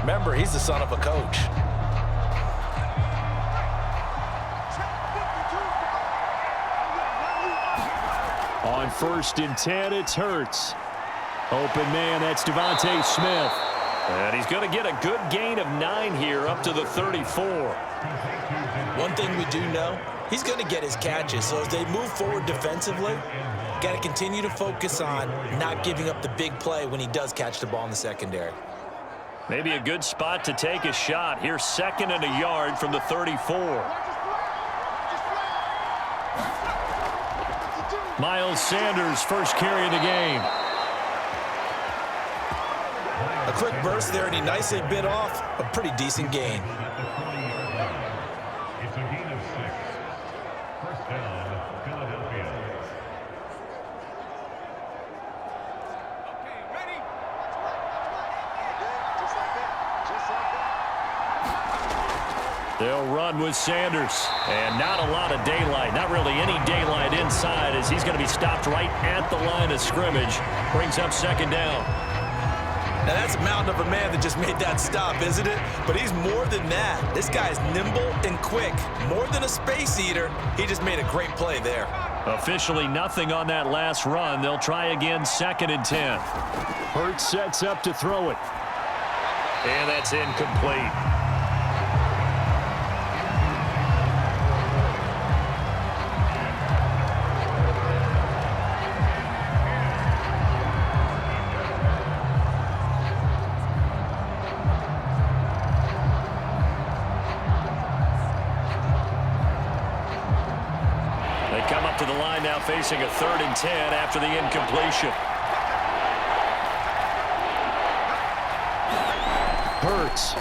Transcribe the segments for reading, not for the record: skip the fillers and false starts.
Remember, he's the son of a coach. On 1st and 10, it's Hurts. Open man, that's Devontae Smith. And he's going to get a good gain of 9 here up to the 34. One thing we do know, he's going to get his catches. So as they move forward defensively, got to continue to focus on not giving up the big play when he does catch the ball in the secondary. Maybe a good spot to take a shot. Here's 2nd and a yard from the 34. Miles Sanders, first carry of the game. A quick burst there, and he nicely bit off a pretty decent gain. It's a gain of 6. First down, Philadelphia. Okay, ready? They'll run with Sanders. And not a lot of daylight. Not really any daylight inside as he's going to be stopped right at the line of scrimmage. Brings up 2nd down. Now, that's a mountain of a man that just made that stop, isn't it? But he's more than that. This guy's nimble and quick. More than a space eater. He just made a great play there. Officially nothing on that last run. They'll try again 2nd and 10. Hurts sets up to throw it. And that's incomplete. To the line now, facing a 3rd and 10 after the incompletion. Hurts.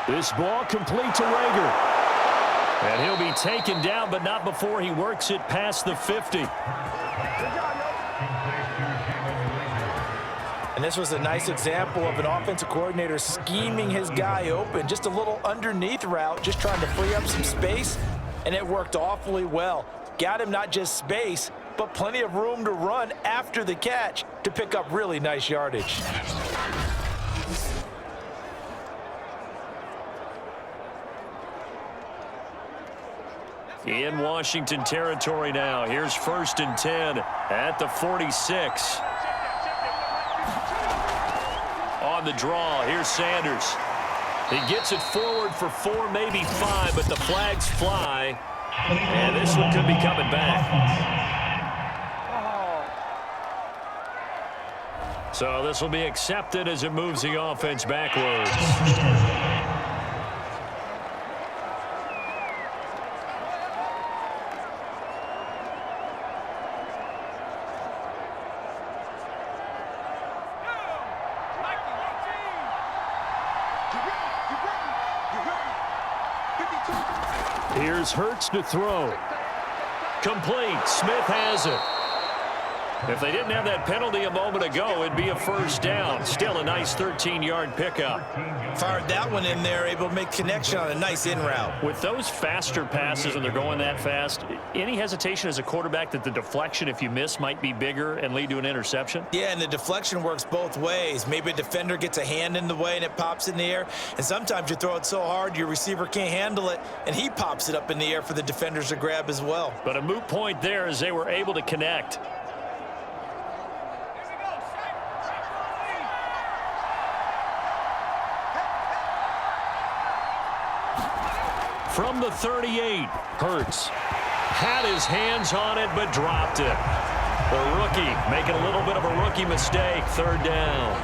This ball complete to Rager. And he'll be taken down, but not before he works it past the 50. And this was a nice example of an offensive coordinator scheming his guy open. Just a little underneath route, just trying to free up some space. And it worked awfully well. Got him not just space, but plenty of room to run after the catch to pick up really nice yardage. In Washington territory now. Here's 1st and 10 at the 46. On the draw, here's Sanders. He gets it forward for 4, maybe 5, but the flags fly. And this one could be coming back. So this will be accepted as it moves the offense backwards. Here's Hurts to throw. Complete. Smith has it. If they didn't have that penalty a moment ago, it'd be a 1st down. Still a nice 13-yard pickup. Fired that one in there, able to make connection on a nice in route. With those faster passes and they're going that fast, any hesitation as a quarterback that the deflection, if you miss, might be bigger and lead to an interception? Yeah, and the deflection works both ways. Maybe a defender gets a hand in the way and it pops in the air. And sometimes you throw it so hard your receiver can't handle it, and he pops it up in the air for the defenders to grab as well. But a moot point there as they were able to connect. From the 38, Hurts had his hands on it but dropped it. The rookie making a little bit of a rookie mistake, 3rd down.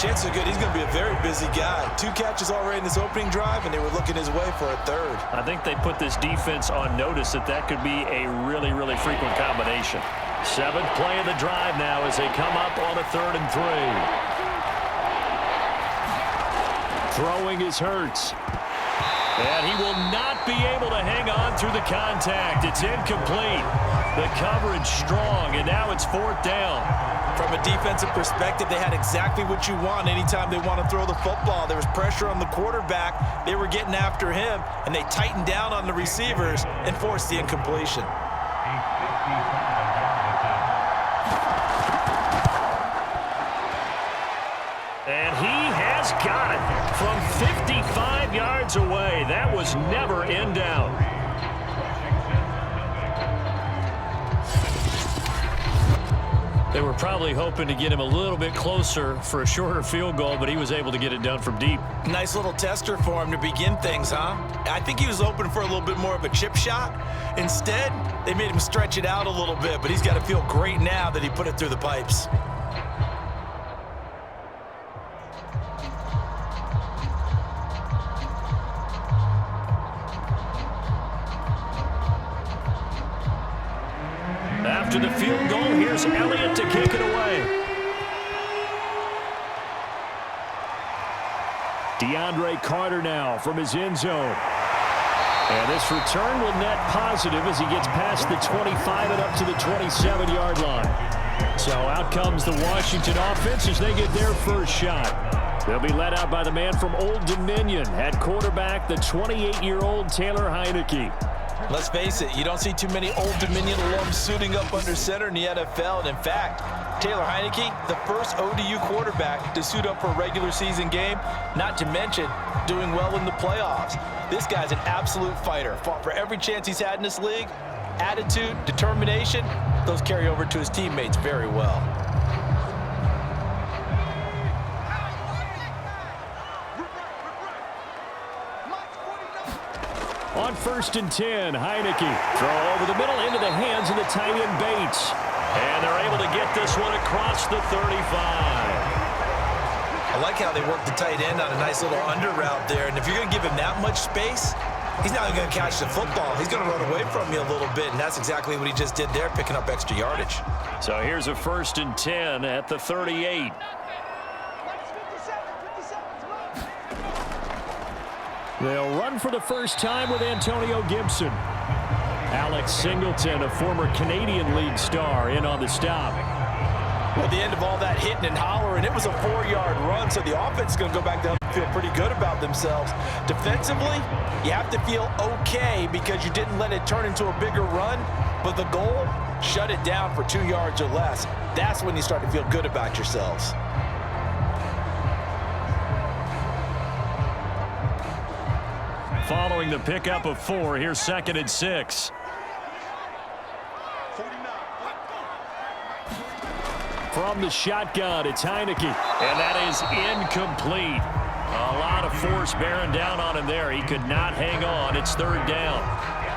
Chances are good he's going to be a very busy guy. 2 catches already in this opening drive, and they were looking his way for a 3rd. I think they put this defense on notice that could be a really, really frequent combination. 7th play of the drive now as they come up on a 3rd and 3. Throwing is Hurts. And he will not be able to hang on through the contact. It's incomplete. The coverage strong, and now it's 4th down. From a defensive perspective, they had exactly what you want anytime they want to throw the football. There was pressure on the quarterback. They were getting after him, and they tightened down on the receivers and forced the incompletion. And he has got it from 55 yards away. That was never in doubt. They were probably hoping to get him a little bit closer for a shorter field goal, but he was able to get it done from deep. Nice little tester for him to begin things, huh? I think he was hoping for a little bit more of a chip shot. Instead, they made him stretch it out a little bit, but he's got to feel great now that he put it through the pipes. After the field goal, here's Elliott to kick it away. DeAndre Carter now from his end zone. And this return will net positive as he gets past the 25 and up to the 27-yard line. So out comes the Washington offense as they get their first shot. They'll be led out by the man from Old Dominion at quarterback, the 28-year-old Taylor Heineke. Let's face it, you don't see too many Old Dominion alums suiting up under center in the NFL. And in fact, Taylor Heineke, the first ODU quarterback to suit up for a regular season game, not to mention doing well in the playoffs. This guy's an absolute fighter. Fought for every chance he's had in this league. Attitude, determination, those carry over to his teammates very well. On 1st and 10, Heineke. Throw over the middle into the hands of the tight end Bates. And they're able to get this one across the 35. I like how they work the tight end on a nice little under route there. And if you're going to give him that much space, he's not going to catch the football. He's going to run away from you a little bit. And that's exactly what he just did there, picking up extra yardage. So here's a 1st and 10 at the 38. They'll run for the first time with Antonio Gibson. Alex Singleton, a former Canadian League star, in on the stop. Well, at the end of all that hitting and hollering, it was a 4-yard run, so the offense is going to go back down and feel pretty good about themselves. Defensively, you have to feel okay because you didn't let it turn into a bigger run, but the goal, shut it down for 2 yards or less. That's when you start to feel good about yourselves. Following the pickup of 4, here's 2nd and 6. From the shotgun, it's Heineke. And that is incomplete. A lot of force bearing down on him there. He could not hang on. It's 3rd down.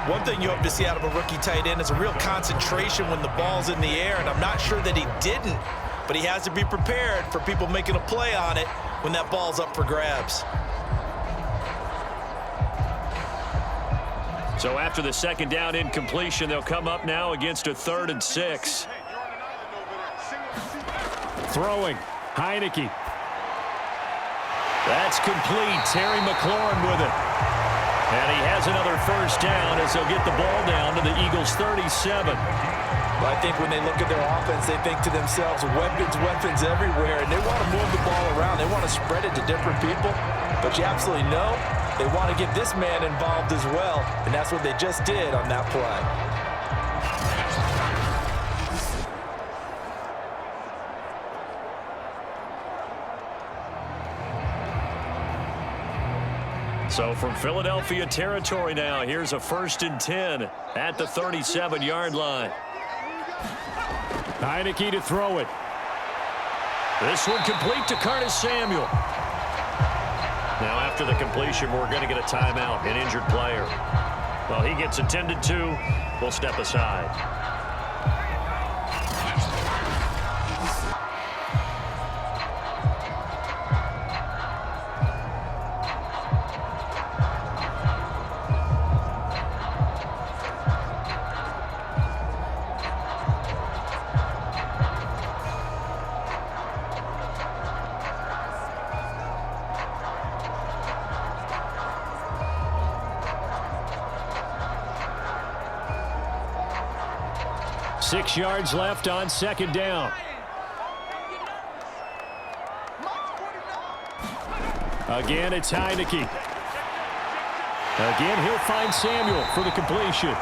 One thing you hope to see out of a rookie tight end is a real concentration when the ball's in the air, and I'm not sure that he didn't, but he has to be prepared for people making a play on it when that ball's up for grabs. So after the 2nd down incompletion, they'll come up now against a 3rd and 6. Throwing, Heineke. That's complete. Terry McLaurin with it. And he has another 1st down as they'll get the ball down to the Eagles' 37. Well, I think when they look at their offense, they think to themselves, weapons everywhere, and they want to move the ball around. They want to spread it to different people, but you absolutely know they want to get this man involved as well, and that's what they just did on that play. So from Philadelphia territory now, here's a 1st and 10 at the 37-yard line. Heineke to throw it. This one complete to Curtis Samuel. Now after the completion, we're going to get a timeout, an injured player. Well, he gets attended to. We'll step aside. Six yards left on 2nd down. Again, it's Heineke. Again, he'll find Samuel for the completion.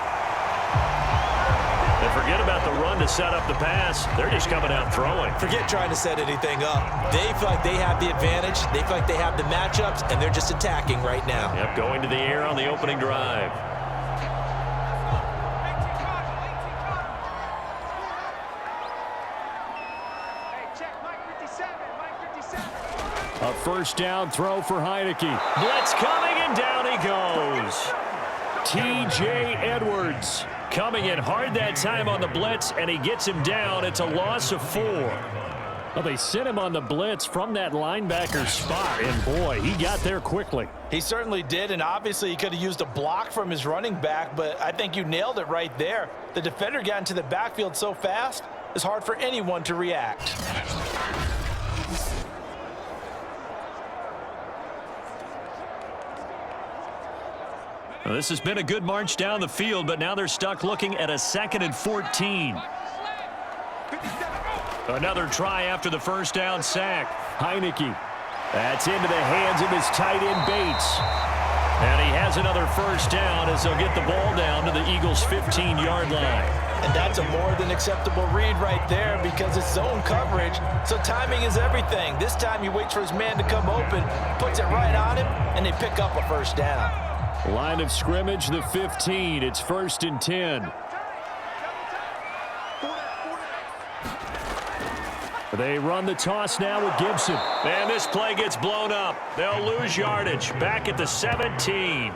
And forget about the run to set up the pass. They're just coming out throwing. Forget trying to set anything up. They feel like they have the advantage. They feel like they have the matchups, and they're just attacking right now. Yep, going to the air on the opening drive. A first down throw for Heineke. Blitz coming, and down he goes. T.J. Edwards coming in hard that time on the blitz, and he gets him down. It's a loss of 4. Well, they sent him on the blitz from that linebacker spot, and boy, he got there quickly. He certainly did, and obviously he could have used a block from his running back, but I think you nailed it right there. The defender got into the backfield so fast, it's hard for anyone to react. Well, this has been a good march down the field, but now they're stuck looking at a 2nd and 14. Another try after the first down sack. Heineke. That's into the hands of his tight end Bates. And he has another first down as they'll get the ball down to the Eagles' 15-yard line. And that's a more than acceptable read right there because it's zone coverage, so timing is everything. This time he waits for his man to come open, puts it right on him, and they pick up a first down. Line of scrimmage, the 15. It's 1st and 10. They run the toss now with Gibson. And this play gets blown up. They'll lose yardage. Back at the 17.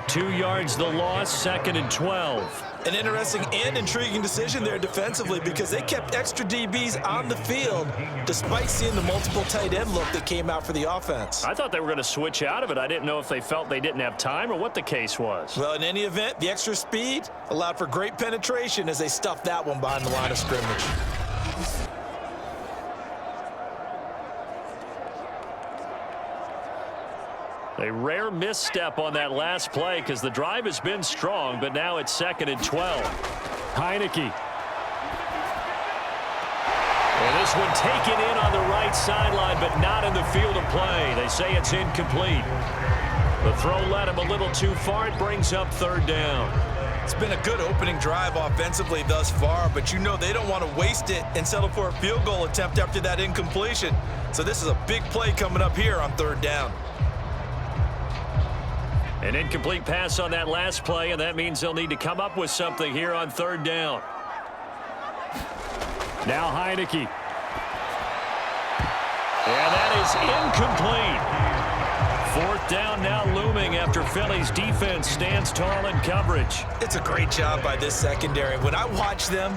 2 yards the loss, 2nd and 12. An interesting and intriguing decision there defensively because they kept extra DBs on the field despite seeing the multiple tight end look that came out for the offense. I thought they were going to switch out of it. I didn't know if they felt they didn't have time or what the case was. Well, in any event, the extra speed allowed for great penetration as they stuffed that one behind the line of scrimmage. A rare misstep on that last play because the drive has been strong, but now it's 2nd and 12. Heineke. And this one taken in on the right sideline, but not in the field of play. They say it's incomplete. The throw led him a little too far. It brings up 3rd down. It's been a good opening drive offensively thus far, but you know they don't want to waste it and settle for a field goal attempt after that incompletion. So this is a big play coming up here on 3rd down. An incomplete pass on that last play, and that means they'll need to come up with something here on 3rd down. Now Heineke. And that is incomplete. 4th down now looming after Philly's defense stands tall in coverage. It's a great job by this secondary. When I watch them,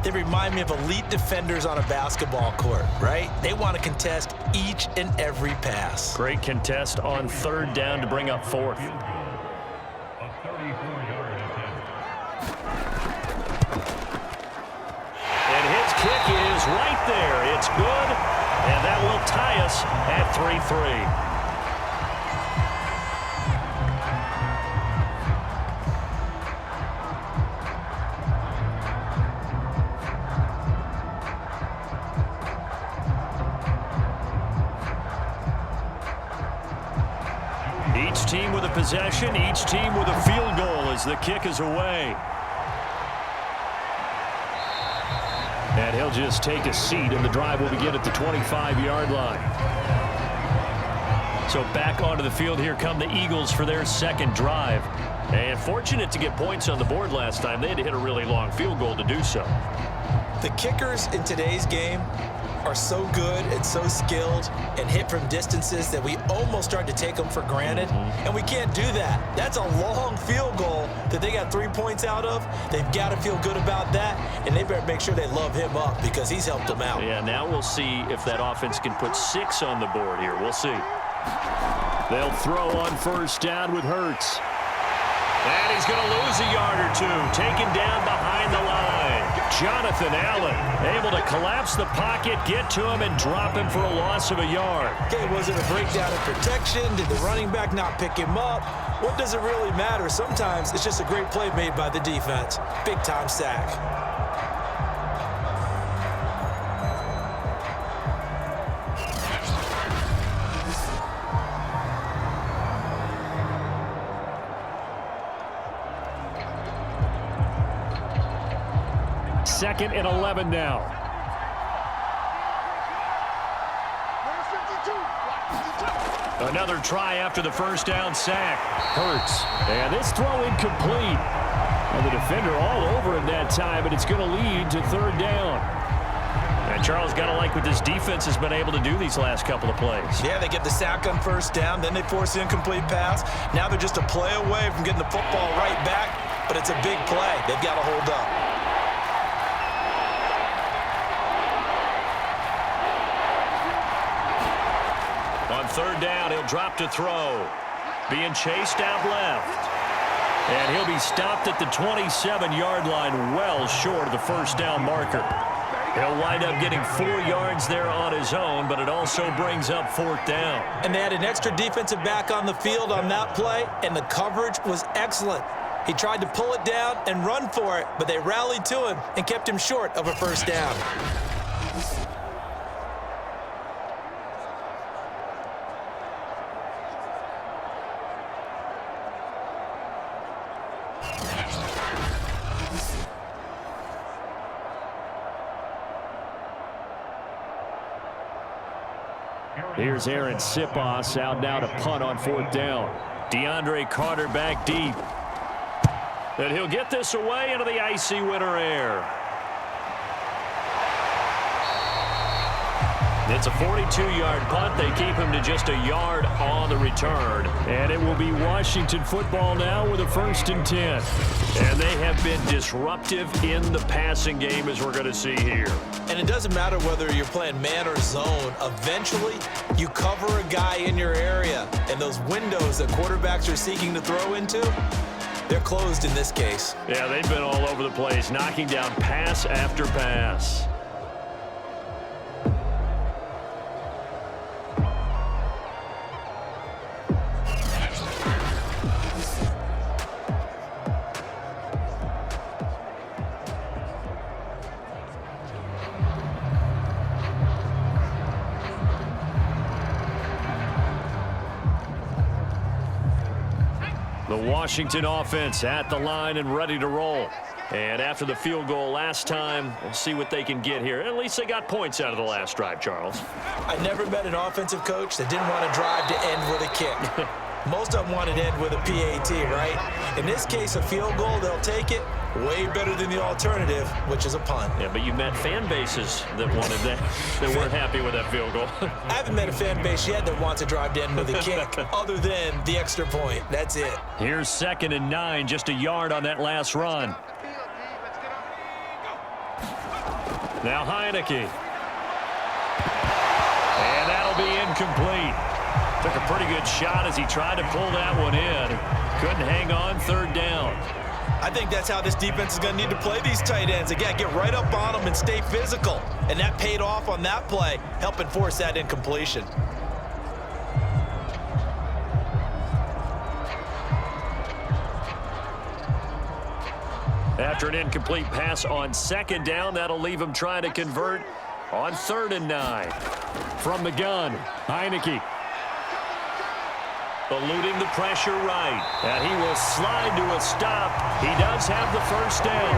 they remind me of elite defenders on a basketball court, right? They want to contest each and every pass. Great contest on 3rd down to bring up 4th. A 34-yard attempt. And his kick is right there. It's good, and that will tie us at 3-3. Each team with a possession, each team with a field goal as the kick is away. And he'll just take a seat, and the drive will begin at the 25-yard line. So back onto the field, here come the Eagles for their 2nd drive. And fortunate to get points on the board last time. They had to hit a really long field goal to do so. The kickers in today's game are so good and so skilled and hit from distances that we almost start to take them for granted, and we can't do that. That's a long field goal that they got 3 points out of. They've got to feel good about that, and they better make sure they love him up because he's helped them out. Yeah, now we'll see if that offense can put 6 on the board here. We'll see. They'll throw on 1st down with Hurts. And he's going to lose a yard or 2, taken down behind the line. Jonathan Allen able to collapse the pocket, get to him, and drop him for a loss of a yard. Okay, was it a breakdown in protection? Did the running back not pick him up? What does it really matter? Sometimes it's just a great play made by the defense. Big-time sack. 2nd and 11 now. Another try after the first down sack. Hurts. And this throw incomplete. And the defender all over him that time, but it's going to lead to 3rd down. And Charles, got to like what this defense has been able to do these last couple of plays. Yeah, they get the sack on 1st down, then they force the incomplete pass. Now they're just a play away from getting the football right back, but it's a big play. They've got to hold up. On 3rd down, he'll drop to throw. Being chased out left. And he'll be stopped at the 27-yard line, well short of the 1st down marker. He'll wind up getting 4 yards there on his own, but it also brings up 4th down. And they had an extra defensive back on the field on that play, and the coverage was excellent. He tried to pull it down and run for it, but they rallied to him and kept him short of a 1st down. Here's Aaron Sipos out now to punt on 4th down. DeAndre Carter back deep. And he'll get this away into the icy winter air. It's a 42-yard punt. They keep him to just a yard on the return. And it will be Washington football now with a 1st and 10. And they have been disruptive in the passing game, as we're going to see here. And it doesn't matter whether you're playing man or zone. Eventually, you cover a guy in your area. And those windows that quarterbacks are seeking to throw into, they're closed in this case. Yeah, they've been all over the place, knocking down pass after pass. The Washington offense at the line and ready to roll. And after the field goal last time, we'll see what they can get here. At least they got points out of the last drive, Charles. I never met an offensive coach that didn't want to drive to end with a kick. Most of them wanted to end with a PAT, right? In this case, a field goal, they'll take it. Way better than the alternative, which is a punt. Yeah, but you met fan bases that wanted that, that weren't happy with that field goal. I haven't met a fan base yet that wants to drive to end with a kick, other than the extra point. That's it. Here's 2nd and 9, just a yard on that last run. Now Heineke. And that'll be incomplete. Took a pretty good shot as he tried to pull that one in. Couldn't hang on, 3rd down. I think that's how this defense is going to need to play these tight ends. They got to get right up on them and stay physical. And that paid off on that play, helping force that incompletion. After an incomplete pass on 2nd down, that'll leave him trying to convert on 3rd and 9. From the gun, Heineke. Eluding the pressure right. And he will slide to a stop. He does have the 1st down.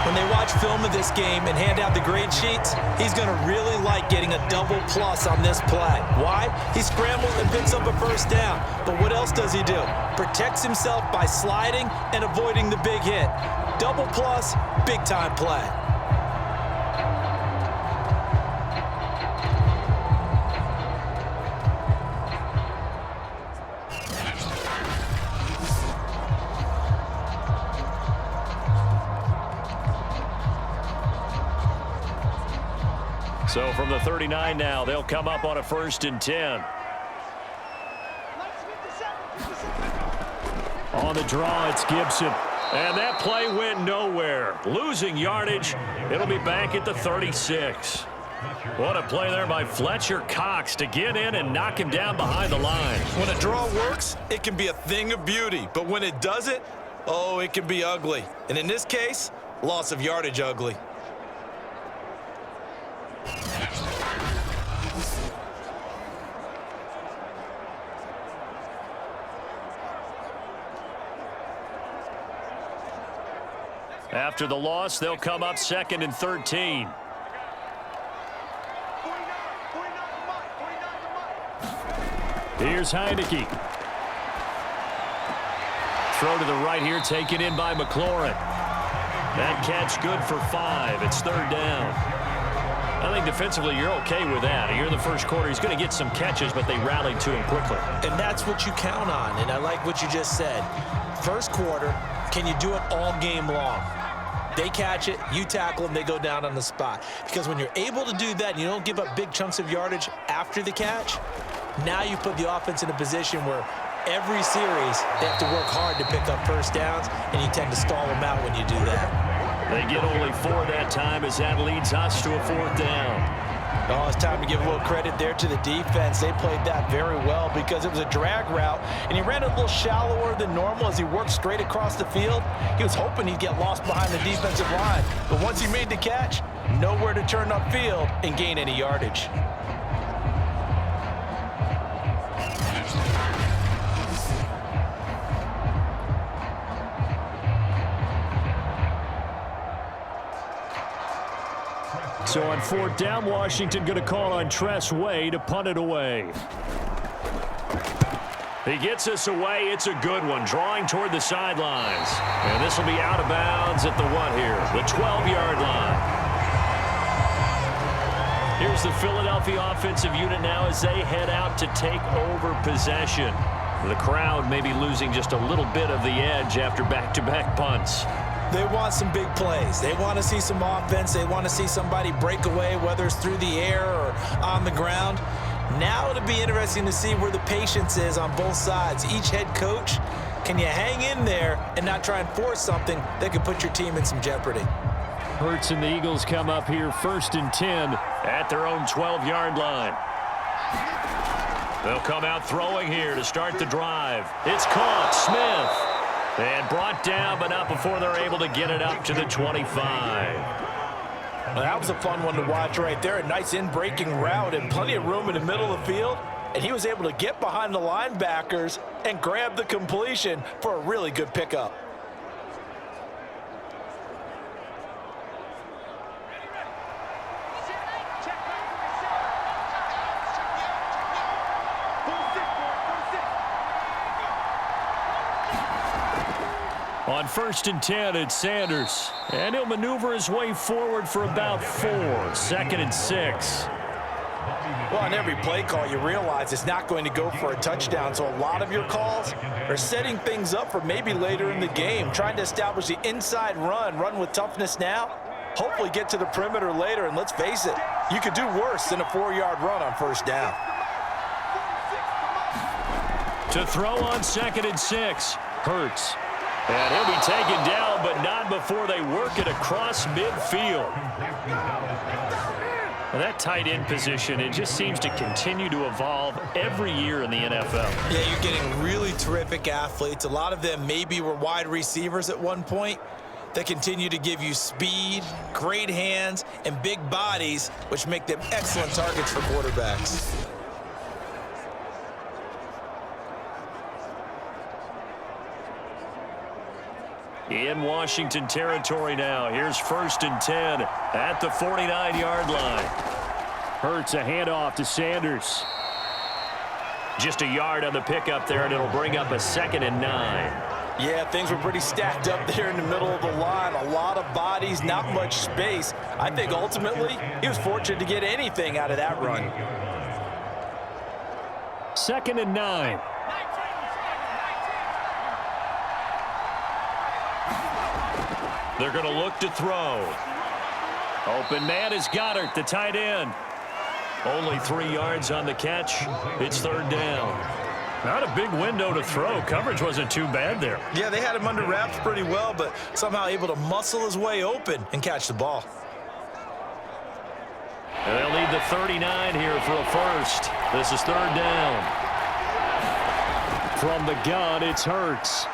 When they watch film of this game and hand out the grade sheets, he's going to really like getting a double plus on this play. Why? He scrambles and picks up a 1st down. But what else does he do? Protects himself by sliding and avoiding the big hit. Double plus, big time play. So from the 39 now, they'll come up on a 1st and 10. On the draw, it's Gibson. And that play went nowhere. Losing yardage. It'll be back at the 36. What a play there by Fletcher Cox to get in and knock him down behind the line. When a draw works, it can be a thing of beauty. But when it doesn't, oh, it can be ugly. And in this case, loss of yardage ugly. After the loss, they'll come up 2nd and 13. Here's Heineke. Throw to the right here, taken in by McLaurin. That catch good for 5. It's 3rd down. I think defensively you're okay with that. Here in the first quarter, he's going to get some catches, but they rallied to him quickly. And that's what you count on, and I like what you just said. First quarter, can you do it all game long? They catch it, you tackle them, they go down on the spot. Because when you're able to do that and you don't give up big chunks of yardage after the catch, now you put the offense in a position where every series they have to work hard to pick up first downs, and you tend to stall them out when you do that. They get only 4 that time as that leads us to a 4th down. Oh, it's time to give a little credit there to the defense. They played that very well because it was a drag route, and he ran a little shallower than normal as he worked straight across the field. He was hoping he'd get lost behind the defensive line, but once he made the catch, nowhere to turn upfield and gain any yardage. So on 4th down, Washington going to call on Tress Way to punt it away. He gets us away. It's a good one, drawing toward the sidelines. And this will be out of bounds at the what here? The 12-yard line. Here's the Philadelphia offensive unit now as they head out to take over possession. The crowd may be losing just a little bit of the edge after back-to-back punts. They want some big plays. They want to see some offense. They want to see somebody break away, whether it's through the air or on the ground. Now it'll be interesting to see where the patience is on both sides. Each head coach, can you hang in there and not try and force something that could put your team in some jeopardy? Hurts and the Eagles come up here 1st and 10 at their own 12-yard line. They'll come out throwing here to start the drive. It's caught. Smith. And brought down, but not before they're able to get it up to the 25. Well, that was a fun one to watch right there. A nice in-breaking route and plenty of room in the middle of the field. And he was able to get behind the linebackers and grab the completion for a really good pickup. On 1st and 10, it's Sanders. And he'll maneuver his way forward for about 4. 2nd and 6. Well, on every play call, you realize it's not going to go for a touchdown. So a lot of your calls are setting things up for maybe later in the game, trying to establish the inside run with toughness now, hopefully get to the perimeter later. And let's face it, you could do worse than a 4-yard run on 1st down. To throw on 2nd and 6, Hurts. And he'll be taken down, but not before they work it across midfield. And that tight end position, it just seems to continue to evolve every year in the NFL. Yeah, you're getting really terrific athletes. A lot of them maybe were wide receivers at one point. They continue to give you speed, great hands, and big bodies, which make them excellent targets for quarterbacks. In Washington territory now. Here's 1st and 10 at the 49-yard line. Hurts a handoff to Sanders. Just a yard on the pickup there, and it'll bring up a 2nd and 9. Yeah, things were pretty stacked up there in the middle of the line. A lot of bodies, not much space. I think ultimately he was fortunate to get anything out of that run. 2nd and 9. They're going to look to throw. Open man is Goddard, the tight end. Only 3 yards on the catch. It's 3rd down. Not a big window to throw. Coverage wasn't too bad there. Yeah, they had him under wraps pretty well, but somehow able to muscle his way open and catch the ball. And they'll need the 39 here for a first. This is 3rd down. From the gun, it's Hurts.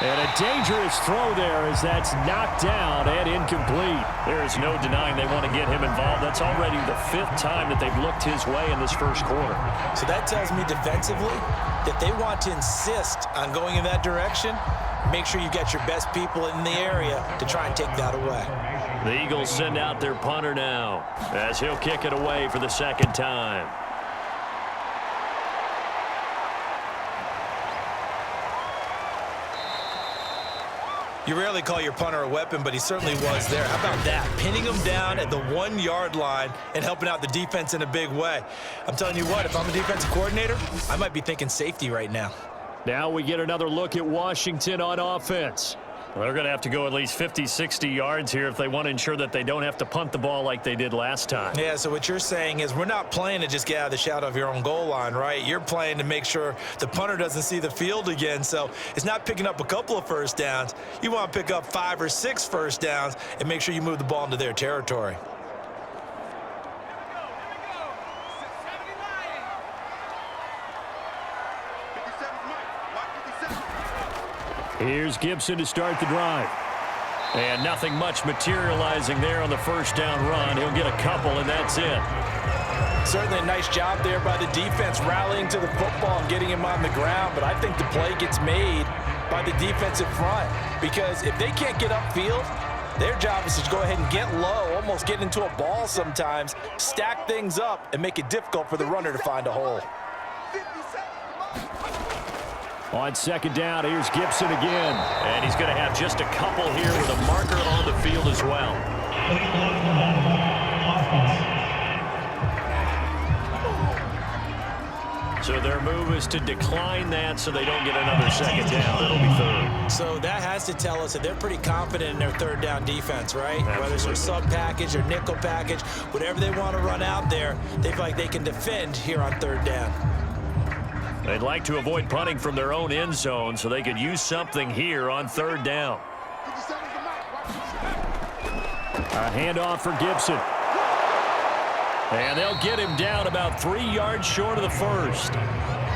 And a dangerous throw there as that's knocked down and incomplete. There is no denying they want to get him involved. That's already the 5th time that they've looked his way in this first quarter. So that tells me defensively that they want to insist on going in that direction. Make sure you get your best people in the area to try and take that away. The Eagles send out their punter now as he'll kick it away for the 2nd time. You rarely call your punter a weapon, but he certainly was there. How about that? Pinning him down at the 1-yard line and helping out the defense in a big way. I'm telling you what, if I'm a defensive coordinator, I might be thinking safety right now. Now we get another look at Washington on offense. Well, they're going to have to go at least 50, 60 yards here if they want to ensure that they don't have to punt the ball like they did last time. Yeah, so what you're saying is we're not playing to just get out of the shadow of your own goal line, right? You're playing to make sure the punter doesn't see the field again. So it's not picking up a couple of first downs. You want to pick up 5 or 6 first downs and make sure you move the ball into their territory. Here's Gibson to start the drive. And nothing much materializing there on the first down run. He'll get a couple, and that's it. Certainly a nice job there by the defense rallying to the football and getting him on the ground, but I think the play gets made by the defensive front because if they can't get upfield, their job is to go ahead and get low, almost get into a ball sometimes, stack things up, and make it difficult for the runner to find a hole. On 2nd down, here's Gibson again. And he's going to have just a couple here with a marker on the field as well. So their move is to decline that so they don't get another 2nd down. It'll be 3rd. So that has to tell us that they're pretty confident in their 3rd down defense, right? Absolutely. Whether it's their sub package or nickel package, whatever they want to run out there, they feel like they can defend here on 3rd down. They'd like to avoid punting from their own end zone so they could use something here on 3rd down. A handoff for Gibson. And they'll get him down about 3 yards short of the first.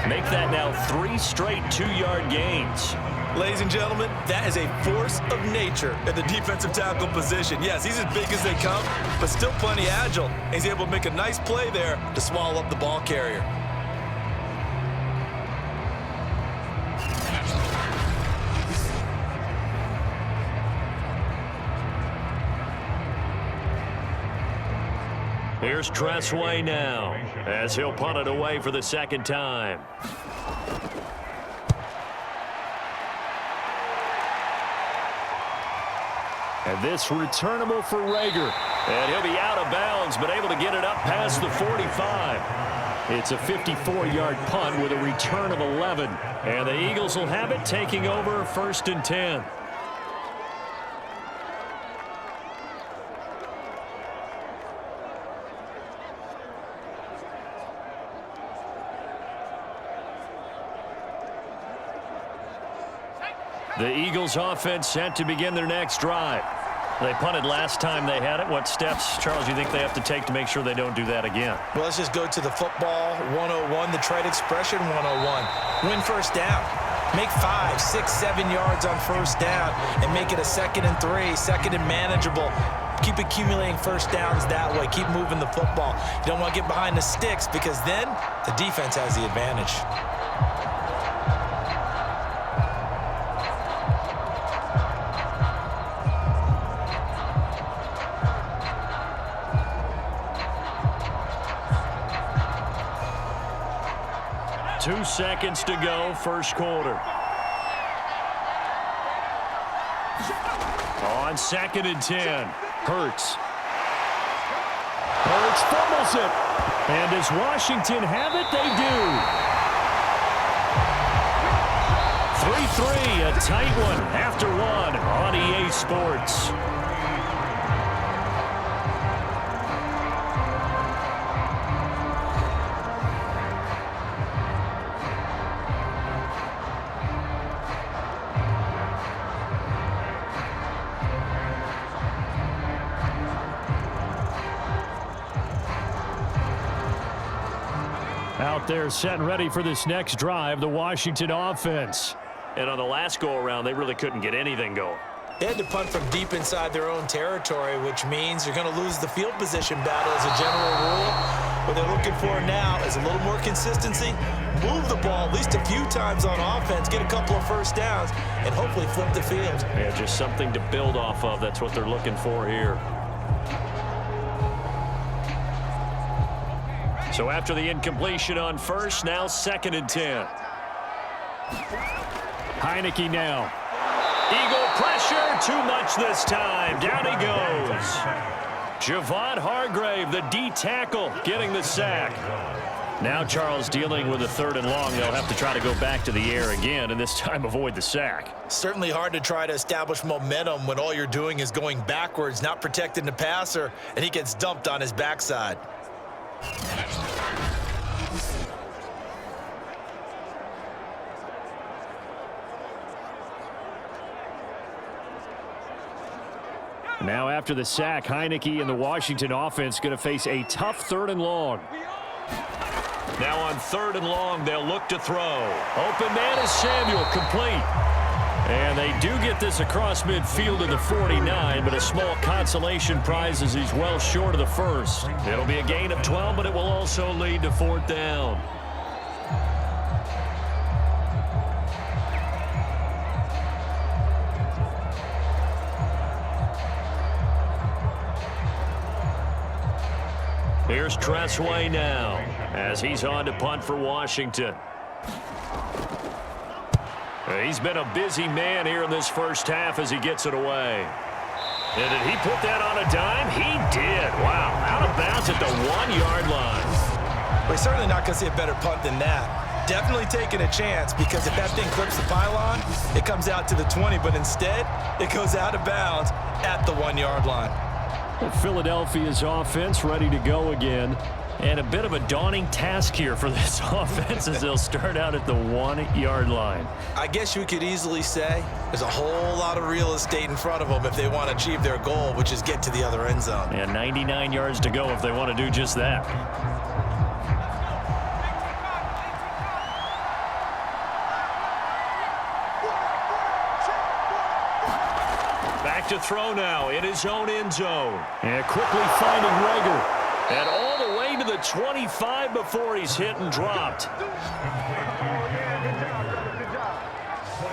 Make that now 3 straight 2-yard gains. Ladies and gentlemen, that is a force of nature at the defensive tackle position. Yes, he's as big as they come, but still plenty agile. He's able to make a nice play there to swallow up the ball carrier. Here's Tressway now as he'll punt it away for the 2nd time. And this returnable for Rager. And he'll be out of bounds, but able to get it up past the 45. It's a 54-yard punt with a return of 11. And the Eagles will have it taking over 1st and 10. The Eagles offense set to begin their next drive. They punted last time they had it. What steps, Charles, you think they have to take to make sure they don't do that again? Well, let's just go to the football 101, the trade expression 101. Win first down. Make 5, 6, 7 yards on first down and make it a 2nd and 3, 2nd and manageable. Keep accumulating first downs that way. Keep moving the football. You don't want to get behind the sticks because then the defense has the advantage. Two seconds to go, first quarter. On 2nd and 10, Hurts. Hurts fumbles it. And does Washington have it? They do. 3-3, a tight one after one on EA Sports. Out there set and ready for this next drive, the Washington offense. And on the last go-around, they really couldn't get anything going. They had to punt from deep inside their own territory, which means you're going to lose the field position battle as a general rule. What they're looking for now is a little more consistency, move the ball at least a few times on offense, get a couple of first downs, and hopefully flip the field. Yeah, just something to build off of. That's what they're looking for here. So after the incompletion on first, now 2nd and 10. Heineke now. Eagle pressure, too much this time. Down he goes. Javon Hargrave, the D tackle, getting the sack. Now Charles dealing with a 3rd and long. They'll have to try to go back to the air again, and this time avoid the sack. Certainly hard to try to establish momentum when all you're doing is going backwards, not protecting the passer, and he gets dumped on his backside. Now after the sack, Heineke and the Washington offense going to face a tough 3rd and long. Now on 3rd and long, they'll look to throw. Open man is Samuel, complete. And they do get this across midfield to the 49, but a small consolation prize as he's well short of the first. It'll be a gain of 12, but it will also lead to 4th down. Here's Tressway now as he's on to punt for Washington. He's been a busy man here in this first half as he gets it away. And did he put that on a dime? He did. Wow. Out of bounds at the 1-yard line. We're certainly not going to see a better punt than that. Definitely taking a chance, because if that thing clips the pylon, it comes out to the 20, but instead it goes out of bounds at the 1-yard line. Philadelphia's offense ready to go again. And a bit of a daunting task here for this offense as they'll start out at the 1-yard line. I guess you could easily say there's a whole lot of real estate in front of them if they want to achieve their goal, which is get to the other end zone. And 99 yards to go if they want to do just that. Back to throw now in his own end zone. And quickly finding Rager. And all the way to the 25 before he's hit and dropped.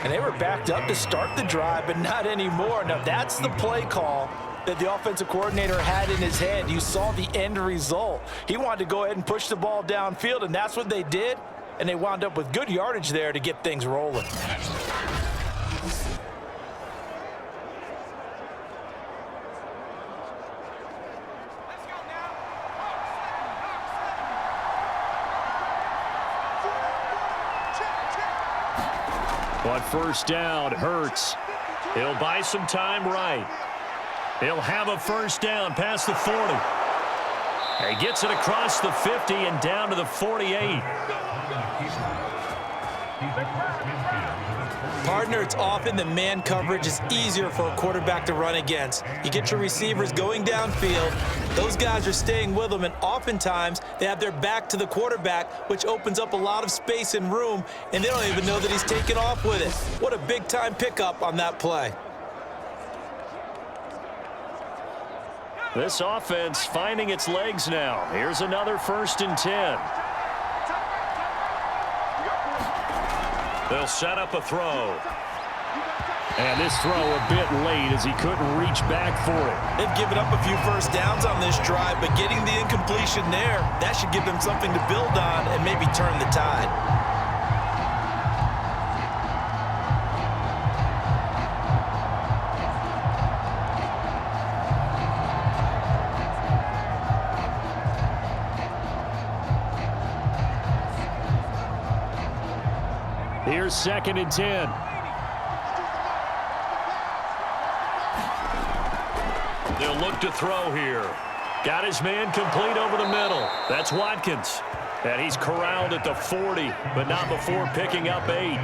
And they were backed up to start the drive, but not anymore. Now, that's the play call that the offensive coordinator had in his head. You saw the end result. He wanted to go ahead and push the ball downfield, and that's what they did. And they wound up with good yardage there to get things rolling. On first down, Hurts. He'll buy some time right. He'll have a first down past the 40. He gets it across the 50 and down to the 48. Partner, it's often the man coverage is easier for a quarterback to run against. You get your receivers going downfield. Those guys are staying with them, and oftentimes they have their back to the quarterback, which opens up a lot of space and room, and they don't even know that he's taken off with it. What a big-time pickup on that play. This offense finding its legs now. Here's another 1st and 10. They'll set up a throw. And this throw a bit late as he couldn't reach back for it. They've given up a few first downs on this drive, but getting the incompletion there, that should give them something to build on and maybe turn the tide. Here's 2nd and 10. They'll look to throw here. Got his man complete over the middle. That's Watkins. And he's corralled at the 40, but not before picking up 8.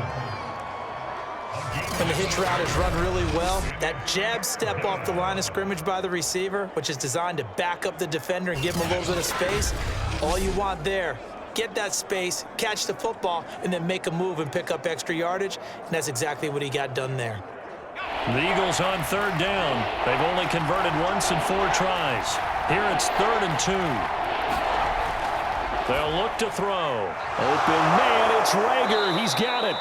When the hitch route is run really well, that jab step off the line of scrimmage by the receiver, which is designed to back up the defender and give him a little bit of space, all you want there get that space, catch the football, and then make a move and pick up extra yardage, and that's exactly what he got done there. The Eagles on third down. They've only converted once in 4 tries. Here it's 3rd and 2. They'll look to throw. Open man, it's Rager. He's got it.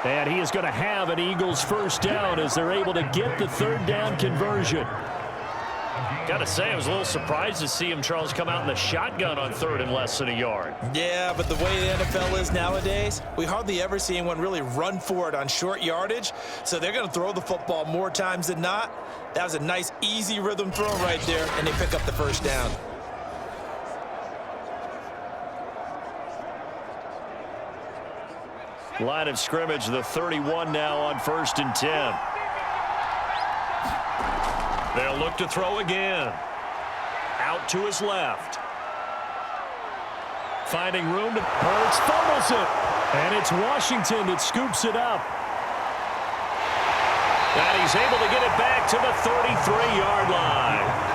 And he is going to have an Eagles first down as they're able to get the 3rd down conversion. Got to say, I was a little surprised to see him, Charles, come out in the shotgun on 3rd and less than a yard. Yeah, but the way the NFL is nowadays, we hardly ever see anyone really run for it on short yardage. So they're going to throw the football more times than not. That was a nice, easy rhythm throw right there, and they pick up the first down. Line of scrimmage, the 31 now on 1st and 10. They'll look to throw again. Out to his left. Finding room to Hurts fumbles it. And it's Washington that scoops it up. And he's able to get it back to the 33-yard line.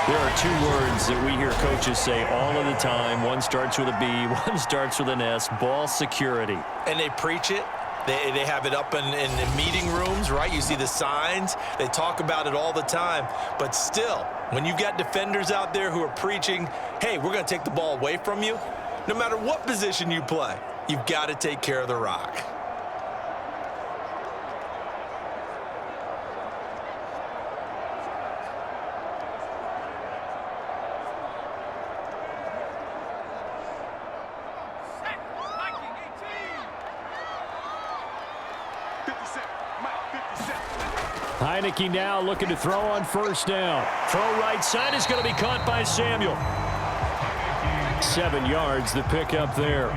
There are 2 words that we hear coaches say all of the time. One starts with a B, one starts with an S, ball security. And they preach it. They have it up in meeting rooms, right? You see the signs. They talk about it all the time. But still, when you've got defenders out there who are preaching, hey, we're going to take the ball away from you, no matter what position you play, you've got to take care of the rock. Heineke now looking to throw on 1st down. Throw right side is going to be caught by Samuel. 7 yards, the pickup there.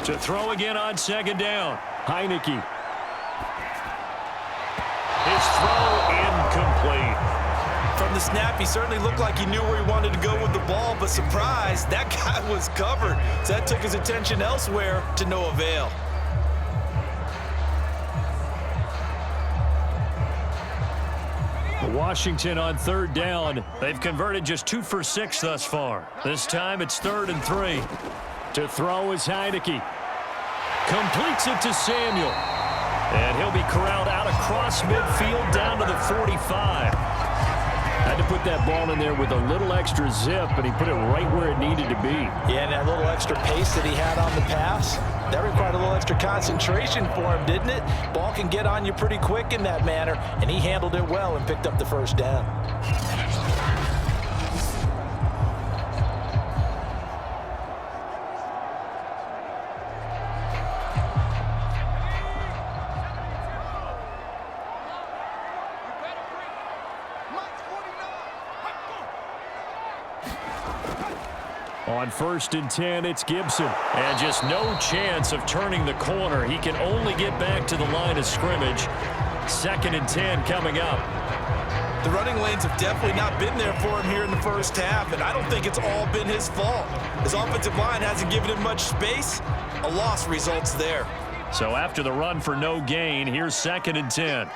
To throw again on 2nd down. Heineke. His throw incomplete. From the snap, he certainly looked like he knew where he wanted to go with the ball, but surprise, that guy was covered. So that took his attention elsewhere to no avail. Washington on 3rd down. They've converted just 2 for 6 thus far. This time it's 3rd and 3. To throw is Heineke. Completes it to Samuel. And he'll be corralled out across midfield down to the 45. Had to put that ball in there with a little extra zip, and he put it right where it needed to be. Yeah, and that little extra pace that he had on the pass, that required a little extra concentration for him, didn't it? Ball can get on you pretty quick in that manner, and he handled it well and picked up the first down. On 1st and 10, it's Gibson. And just no chance of turning the corner. He can only get back to the line of scrimmage. 2nd and 10 coming up. The running lanes have definitely not been there for him here in the first half, and I don't think it's all been his fault. His offensive line hasn't given him much space. A loss results there. So after the run for no gain, here's 2nd and 10.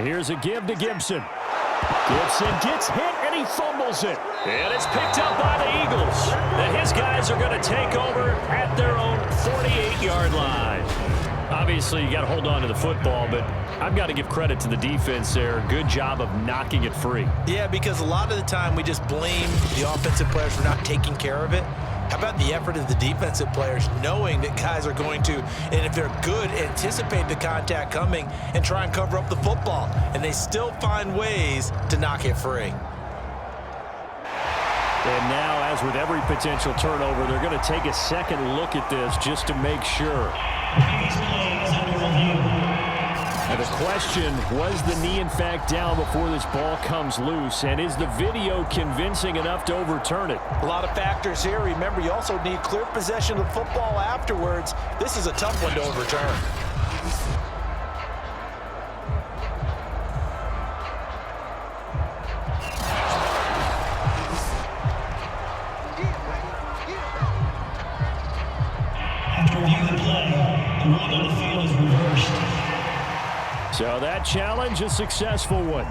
Here's a give to Gibson. Gibson gets hit, and he fumbles it. And it's picked up by the Eagles. And his guys are going to take over at their own 48-yard line. Obviously, you got to hold on to the football, but I've got to give credit to the defense there. Good job of knocking it free. Yeah, because a lot of the time we just blame the offensive players for not taking care of it. How about the effort of the defensive players knowing that guys are going to, and if they're good, anticipate the contact coming and try and cover up the football, and they still find ways to knock it free. And now, as with every potential turnover, they're going to take a second look at this just to make sure. And the question, was the knee in fact down before this ball comes loose? And is the video convincing enough to overturn it? A lot of factors here. Remember, you also need clear possession of the football afterwards. This is a tough one to overturn. After reviewing the play, the ruling on the field is reversed. So that challenge, a successful one.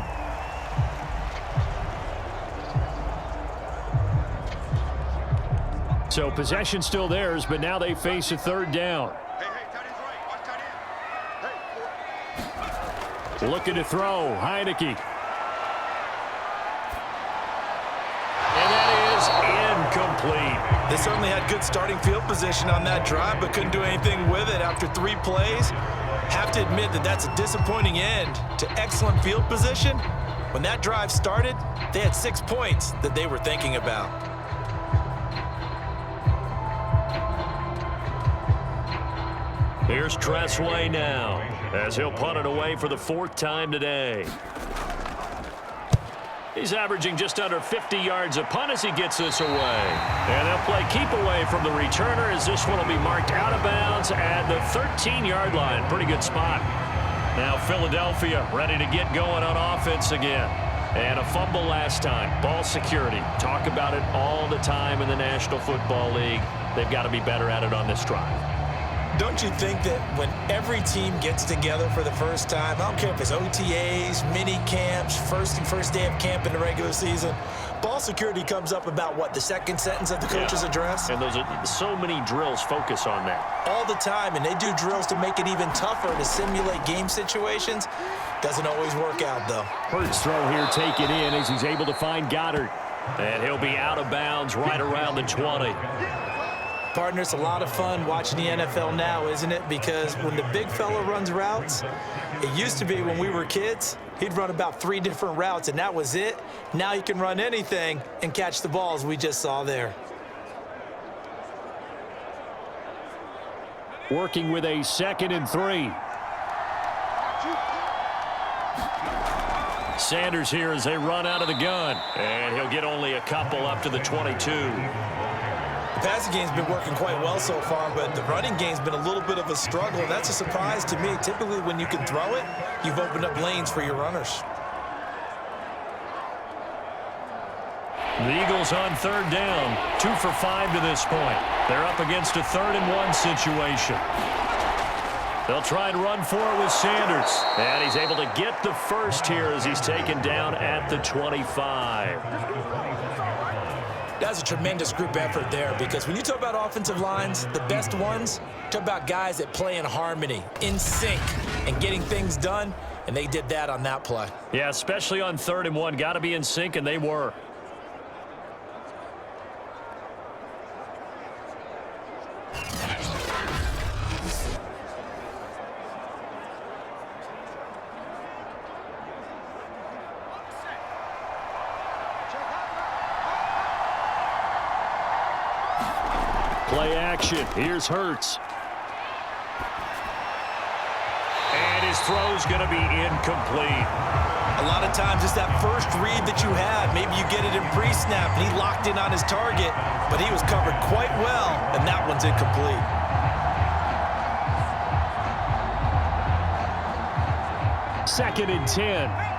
So possession still theirs, but now they face a third down. Looking to throw, Heineke. And that is incomplete. They certainly had good starting field position on that drive, but couldn't do anything with it after 3 plays. Have to admit that that's a disappointing end to excellent field position. When that drive started, they had 6 points that they were thinking about. Here's Tressway now, as he'll punt it away for the 4th time today. He's averaging just under 50 yards a punt as he gets this away. And they'll play keep away from the returner as this one will be marked out of bounds at the 13-yard line. Pretty good spot. Now Philadelphia ready to get going on offense again. And a fumble last time. Ball security. Talk about it all the time in the National Football League. They've got to be better at it on this drive. Don't you think that when every team gets together for the first time, I don't care if it's OTAs, mini camps, first day of camp in the regular season, ball security comes up about, what, the second sentence of the coach's address? And those are so many drills focus on that. All the time, and they do drills to make it even tougher to simulate game situations. Doesn't always work out, though. Hurts throw here taken in as he's able to find Goddard. And he'll be out of bounds right around the 20. Partner, it's a lot of fun watching the NFL now, isn't it? Because when the big fella runs routes, it used to be when we were kids, he'd run about 3 different routes, and that was it. Now he can run anything and catch the balls we just saw there. Working with a 2nd and 3. Sanders here as they run out of the gun. And he'll get only a couple up to the 22. The passing game's been working quite well so far, but the running game's been a little bit of a struggle. That's a surprise to me. Typically, when you can throw it, you've opened up lanes for your runners. The Eagles on 3rd down, 2 for 5 to this point. They're up against a 3rd and 1 situation. They'll try and run for it with Sanders. And he's able to get the first here as he's taken down at the 25. That's a tremendous group effort there, because when you talk about offensive lines, the best ones, talk about guys that play in harmony, in sync, and getting things done, and they did that on that play. Yeah, especially on 3rd and 1. Got to be in sync, and they were. Play action. Here's Hurts. And his throw's going to be incomplete. A lot of times it's that first read that you have. Maybe you get it in pre-snap, and he locked in on his target, but he was covered quite well, and that one's incomplete. Second and 10.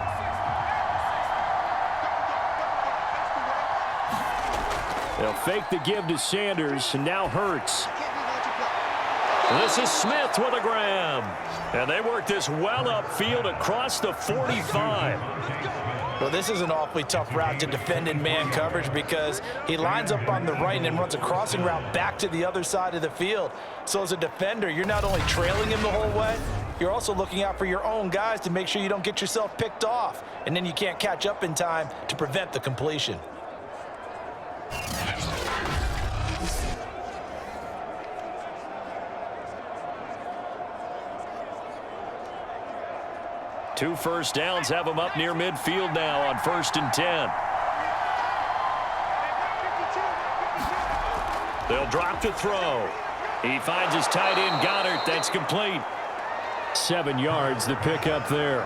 They'll fake the give to Sanders, and now Hurts. This is Smith with a grab. And they work this well upfield across the 45. Well, this is an awfully tough route to defend in man coverage, because he lines up on the right and then runs a crossing route back to the other side of the field. So as a defender, you're not only trailing him the whole way, you're also looking out for your own guys to make sure you don't get yourself picked off. And then you can't catch up in time to prevent the completion. Two first downs have him up near midfield now on 1st and 10. They'll drop to throw. He finds his tight end, Goddard. That's complete. 7 yards the pick up there.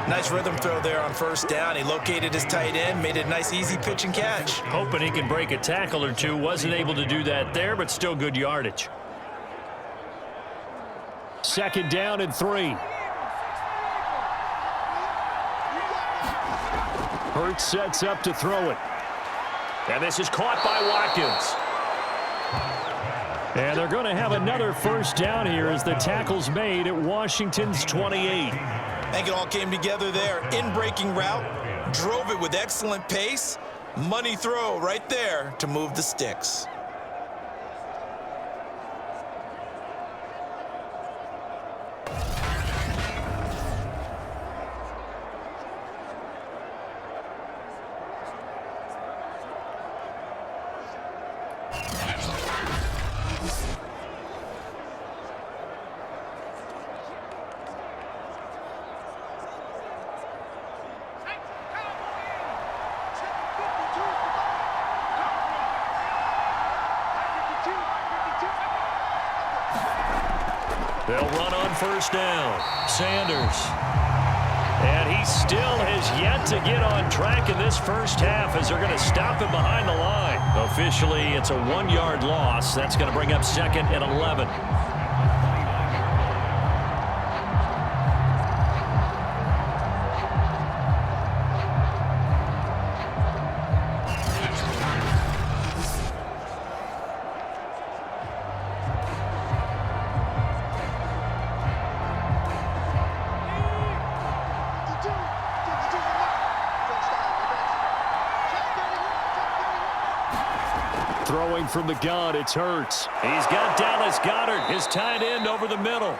Nice rhythm throw there on first down. He located his tight end, made it a nice easy pitch and catch. Hoping he can break a tackle or two. Wasn't able to do that there, but still good yardage. 2nd down and 3. Hurts sets up to throw it. And this is caught by Watkins. And they're going to have another first down here as the tackle's made at Washington's 28. I think it all came together there. In-breaking route, drove it with excellent pace. Money throw right there to move the sticks. They'll run on first down. Sanders. And he still has yet to get on track in this first half as they're going to stop him behind the line. Officially, it's a 1-yard loss. That's going to bring up 2nd and 11. Throwing from the gun, it's Hurts. He's got Dallas Goedert, his tight end, over the middle.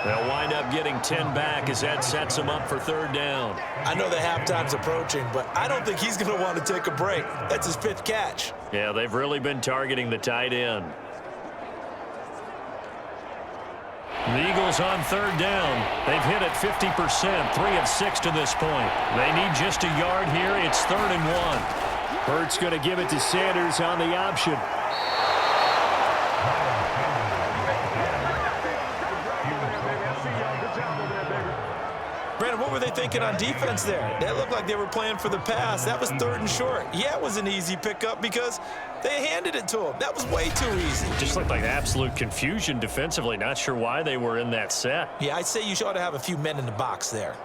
They'll wind up getting 10 back as that sets him up for 3rd down. I know the halftime's approaching, but I don't think he's going to want to take a break. That's his 5th catch. Yeah, they've really been targeting the tight end. The Eagles on 3rd down. They've hit it 50%, 3 of 6 to this point. They need just a yard here. It's 3rd and 1. Hurts going to give it to Sanders on the option. Brandon, what were they thinking on defense there? That looked like they were playing for the pass. That was 3rd and short. Yeah, it was an easy pickup because they handed it to him. That was way too easy. Just looked like absolute confusion defensively. Not sure why they were in that set. Yeah, I'd say you ought to have a few men in the box there.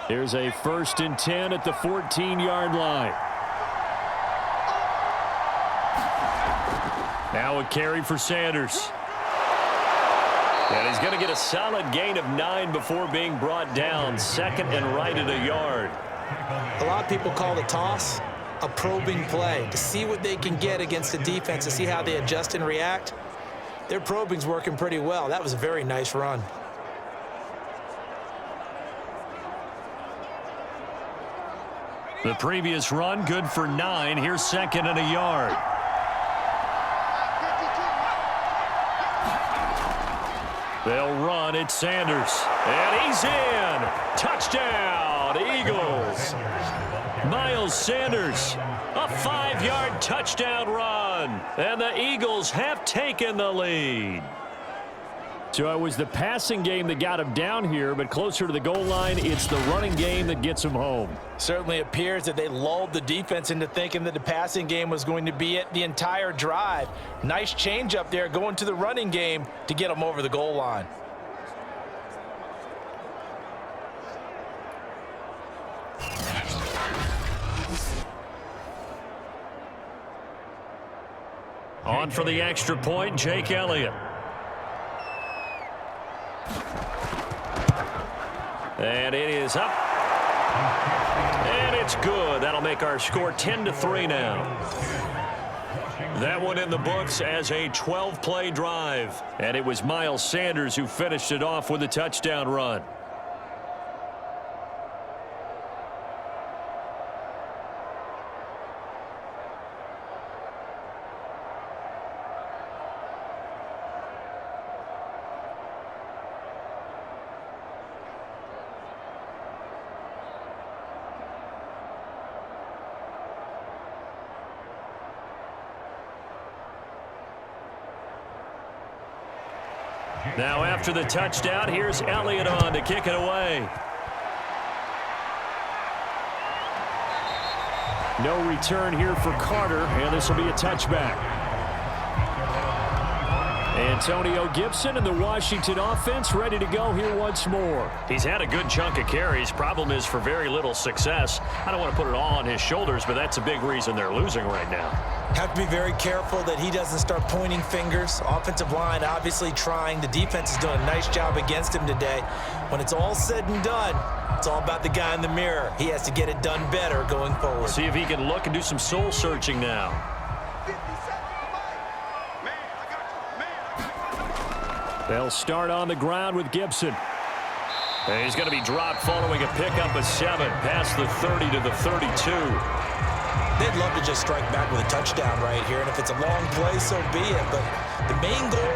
Here's a 1st and 10 at the 14-yard line. Now a carry for Sanders. And he's going to get a solid gain of 9 before being brought down. 2nd and right at a yard. A lot of people call the toss a probing play to see what they can get against the defense, to see how they adjust and react. Their probing's working pretty well. That was a very nice run. The previous run good for 9. Here's 2nd and a yard. They'll run. It's Sanders. And he's in. Touchdown, Eagles. Miles Sanders, a 5-yard touchdown run. And the Eagles have taken the lead. So it was the passing game that got him down here, but closer to the goal line, it's the running game that gets him home. Certainly appears that they lulled the defense into thinking that the passing game was going to be it the entire drive. Nice change up there going to the running game to get them over the goal line. On for the extra point, Jake Elliott. And it is up. And it's good. That'll make our score 10-3 now. That one in the books as a 12-play drive. And it was Miles Sanders who finished it off with a touchdown run. Now after the touchdown, here's Elliott on to kick it away. No return here for Carter, and this will be a touchback. Antonio Gibson and the Washington offense ready to go here once more. He's had a good chunk of carries. Problem is for very little success. I don't want to put it all on his shoulders, but that's a big reason they're losing right now. Have to be very careful that he doesn't start pointing fingers. Offensive line obviously trying. The defense is doing a nice job against him today. When it's all said and done, it's all about the guy in the mirror. He has to get it done better going forward. See if he can look and do some soul searching now. They'll start on the ground with Gibson. And he's going to be dropped following a pickup of 7 past the 30 to the 32. They'd love to just strike back with a touchdown right here, and if it's a long play, so be it. But the main goal,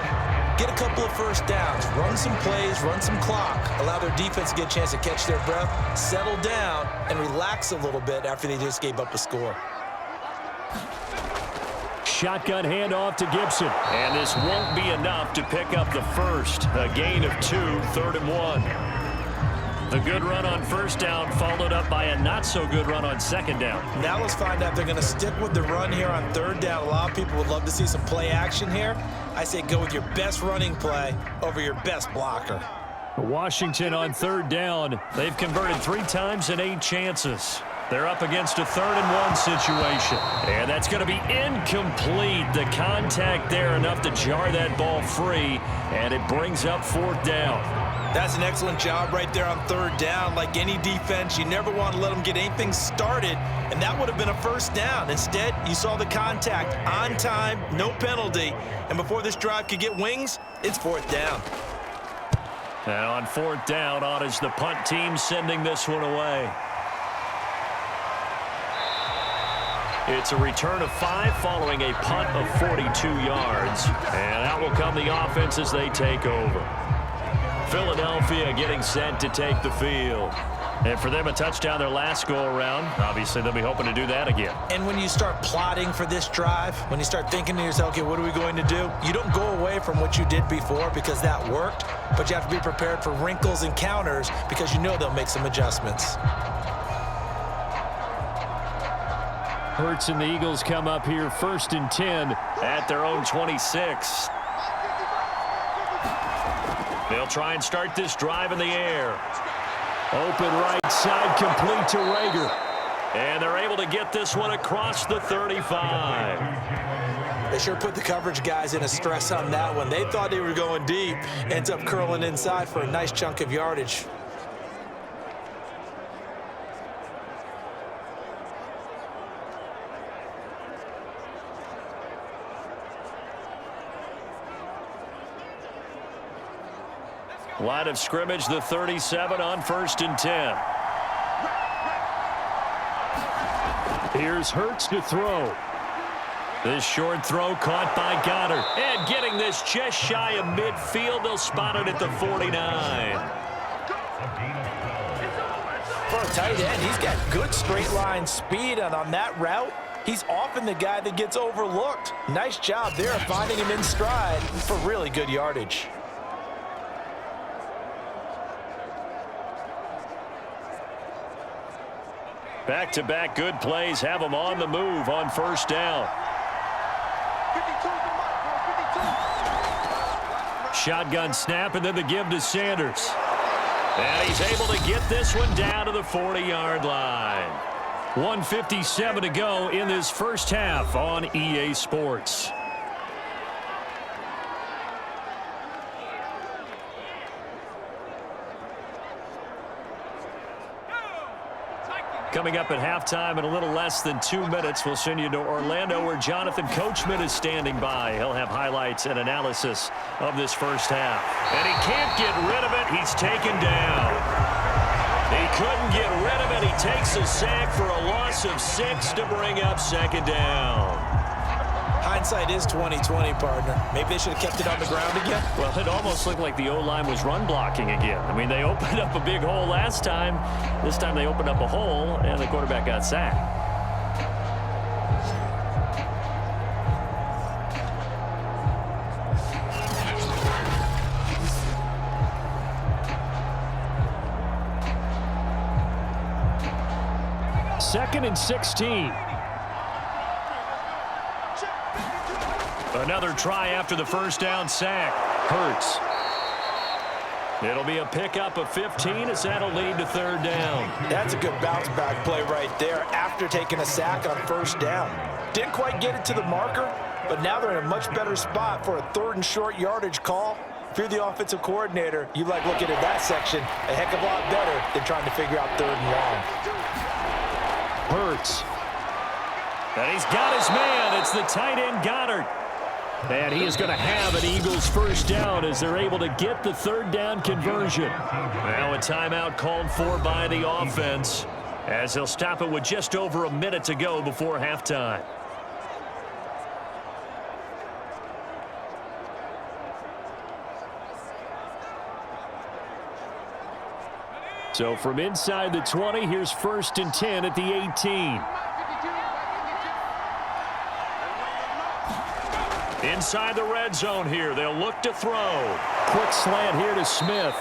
get a couple of first downs, run some plays, run some clock, allow their defense to get a chance to catch their breath, settle down, and relax a little bit after they just gave up a score. Shotgun handoff to Gibson. And this won't be enough to pick up the first. A gain of 2, 3rd and 1. The good run on first down followed up by a not-so-good run on second down. Now let's find out if they're going to stick with the run here on 3rd down. A lot of people would love to see some play action here. I say go with your best running play over your best blocker. Washington on 3rd down. They've converted 3 times in 8 chances. They're up against a 3rd and 1 situation. And that's going to be incomplete. The contact there enough to jar that ball free. And it brings up 4th down. That's an excellent job right there on 3rd down. Like any defense, you never want to let them get anything started. And that would have been a first down. Instead, you saw the contact on time, no penalty. And before this drive could get wings, it's 4th down. And on 4th down, on is the punt team sending this one away. It's a return of 5 following a punt of 42 yards. And out will come the offense as they take over. Philadelphia getting set to take the field. And for them, a touchdown their last go-around. Obviously, they'll be hoping to do that again. And when you start plotting for this drive, when you start thinking to yourself, okay, what are we going to do? You don't go away from what you did before because that worked, but you have to be prepared for wrinkles and counters because you know they'll make some adjustments. Hurts and the Eagles come up here 1st and 10 at their own 26. They'll try and start this drive in the air. Open right side, complete to Rager. And they're able to get this one across the 35. They sure put the coverage guys in a stress on that one. They thought they were going deep. Ends up curling inside for a nice chunk of yardage. Line of scrimmage, the 37 on 1st and 10. Here's Hurts to throw. This short throw caught by Goddard. And getting this just shy of midfield. They'll spot it at the 49. For a tight end, he's got good straight line speed, and on that route, he's often the guy that gets overlooked. Nice job there of finding him in stride for really good yardage. Back-to-back good plays have them on the move on 1st down. Shotgun snap and then the give to Sanders. And he's able to get this one down to the 40-yard line. 1:57 to go in this first half on EA Sports. Coming up at halftime in a little less than 2 minutes, we'll send you to Orlando where Jonathan Coachman is standing by. He'll have highlights and analysis of this first half. And he can't get rid of it. He's taken down. He couldn't get rid of it. He takes a sack for a loss of 6 to bring up 2nd down. Hindsight is 20/20, partner. Maybe they should have kept it on the ground again. Well, it almost looked like the O-line was run blocking again. I mean, they opened up a big hole last time. This time they opened up a hole, and the quarterback got sacked. 2nd and 16. Another try after the first down sack. Hurts. It'll be a pickup of 15 as that'll lead to 3rd down. That's a good bounce back play right there after taking a sack on 1st down. Didn't quite get it to the marker, but now they're in a much better spot for a 3rd and short yardage call. If you're the offensive coordinator, you like looking at that section a heck of a lot better than trying to figure out 3rd and long. Hurts. And he's got his man. It's the tight end Goddard. And he is going to have an Eagles 1st down as they're able to get the 3rd down conversion. Now a timeout called for by the offense as they'll stop it with just over a minute to go before halftime. So from inside the 20, here's 1st and 10 at the 18. Inside the red zone here. They'll look to throw. Quick slant here to Smith.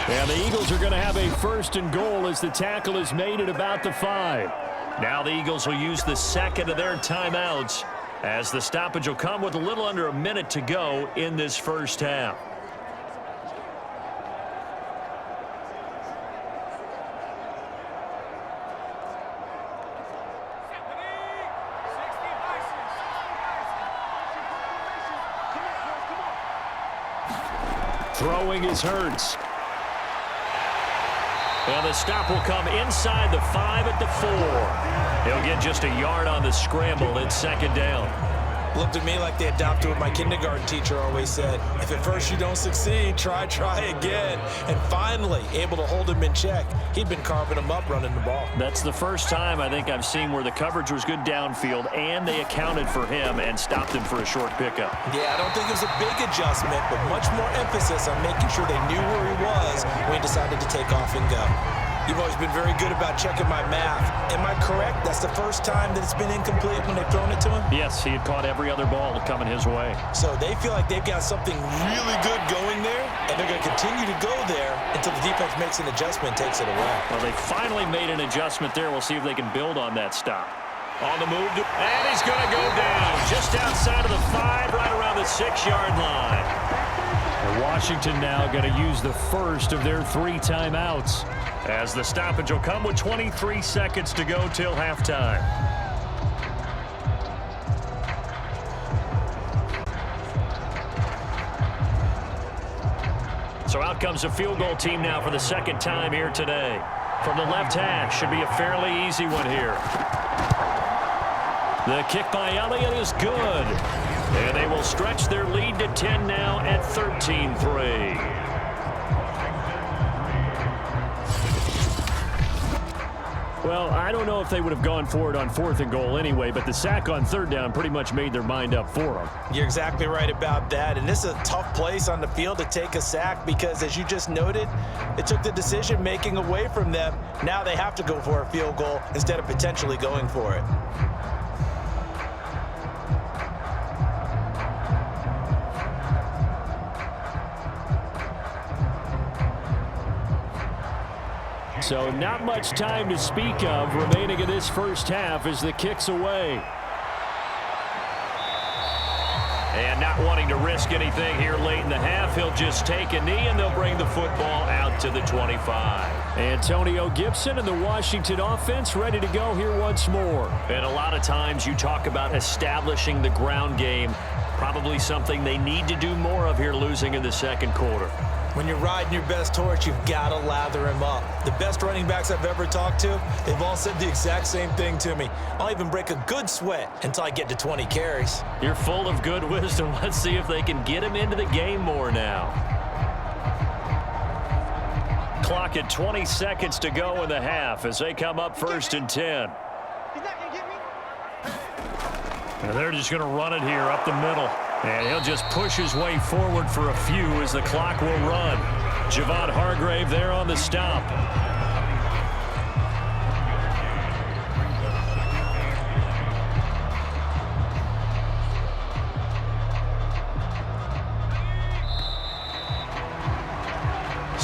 And the Eagles are going to have a 1st and goal as the tackle is made at about the 5. Now the Eagles will use the 2nd of their timeouts as the stoppage will come with a little under a minute to go in this 1st half. Throwing is Hurts. And the stop will come inside the 5 at the 4. He'll get just a yard on the scramble. It's 2nd down. Looked at me like they adopted what my kindergarten teacher always said. If at first you don't succeed, try again. And finally, able to hold him in check. He'd been carving him up running the ball. That's the first time I think I've seen where the coverage was good downfield and they accounted for him and stopped him for a short pickup. Yeah, I don't think it was a big adjustment, but much more emphasis on making sure they knew where he was when he decided to take off and go. You've always been very good about checking my math. Am I correct? That's the first time that it's been incomplete when they've thrown it to him? Yes, he had caught every other ball coming his way. So they feel like they've got something really good going there, and they're going to continue to go there until the defense makes an adjustment and takes it away. Well, they finally made an adjustment there. We'll see if they can build on that stop. On the move, and he's going to go down just outside of the 5, right around the 6-yard line. And Washington now going to use the 1st of their 3 timeouts, as the stoppage will come with 23 seconds to go till halftime. So out comes a field goal team now for the 2nd time here today. From the left hash, should be a fairly easy one here. The kick by Elliott is good. And they will stretch their lead to 10 now at 13-3. Well, I don't know if they would have gone for it on 4th and goal anyway, but the sack on 3rd down pretty much made their mind up for them. You're exactly right about that, and this is a tough place on the field to take a sack because, as you just noted, it took the decision-making away from them. Now they have to go for a field goal instead of potentially going for it. So not much time to speak of remaining in this 1st half as the kick's away. And not wanting to risk anything here late in the half, he'll just take a knee and they'll bring the football out to the 25. Antonio Gibson and the Washington offense ready to go here once more. And a lot of times you talk about establishing the ground game. Probably something they need to do more of here losing in the 2nd quarter. When you're riding your best horse, you've got to lather him up. The best running backs I've ever talked to, they've all said the exact same thing to me. I'll even break a good sweat until I get to 20 carries. You're full of good wisdom. Let's see if they can get him into the game more now. Clock at 20 seconds to go in the half as they come up 1st and 10. And they're just going to run it here up the middle. And he'll just push his way forward for a few as the clock will run. Javon Hargrave there on the stop.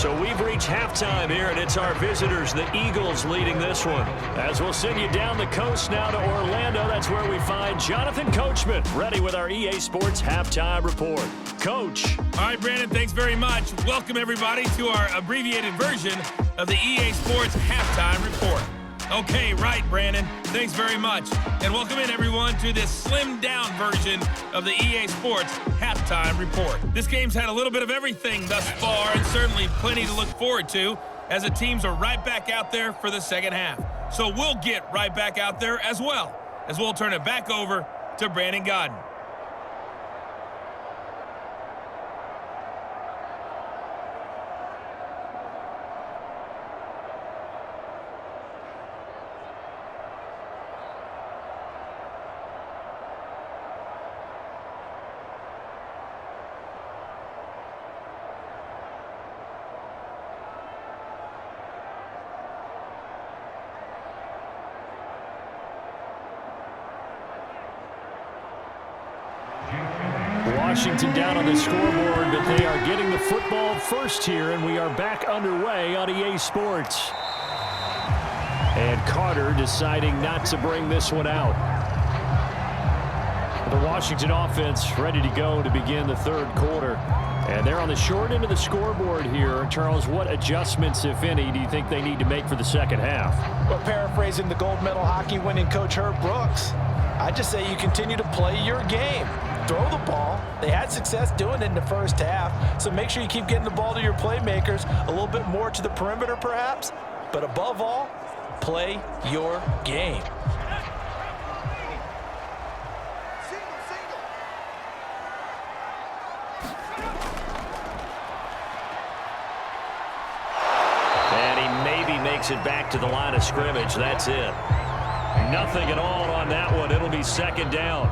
So we've reached halftime here, and it's our visitors, the Eagles, leading this one. As we'll send you down the coast now to Orlando, that's where we find Jonathan Coachman, ready with our EA Sports Halftime Report. Coach. All right, Brandon, thanks very much. Welcome, everybody, to our abbreviated version of the EA Sports Halftime Report. Okay, right, Brandon. Thanks very much. And welcome in, everyone, to this slimmed-down version of the EA Sports Halftime Report. This game's had a little bit of everything thus far, and certainly plenty to look forward to, as the teams are right back out there for the second half. So we'll get right back out there as well, as we'll turn it back over to Brandon Godden. Washington down on the scoreboard, but they are getting the football first here, and we are back underway on EA Sports. And Carter deciding not to bring this one out. The Washington offense ready to go to begin the third quarter. And they're on the short end of the scoreboard here. Charles, what adjustments, if any, do you think they need to make for the second half? Well, paraphrasing the gold medal hockey winning coach Herb Brooks, I just say you continue to play your game. Throw the ball. They had success doing it in the first half, so make sure you keep getting the ball to your playmakers, a little bit more to the perimeter perhaps, but above all, play your game. And he maybe makes it back to the line of scrimmage. That's it. Nothing at all on that one. It'll be second down.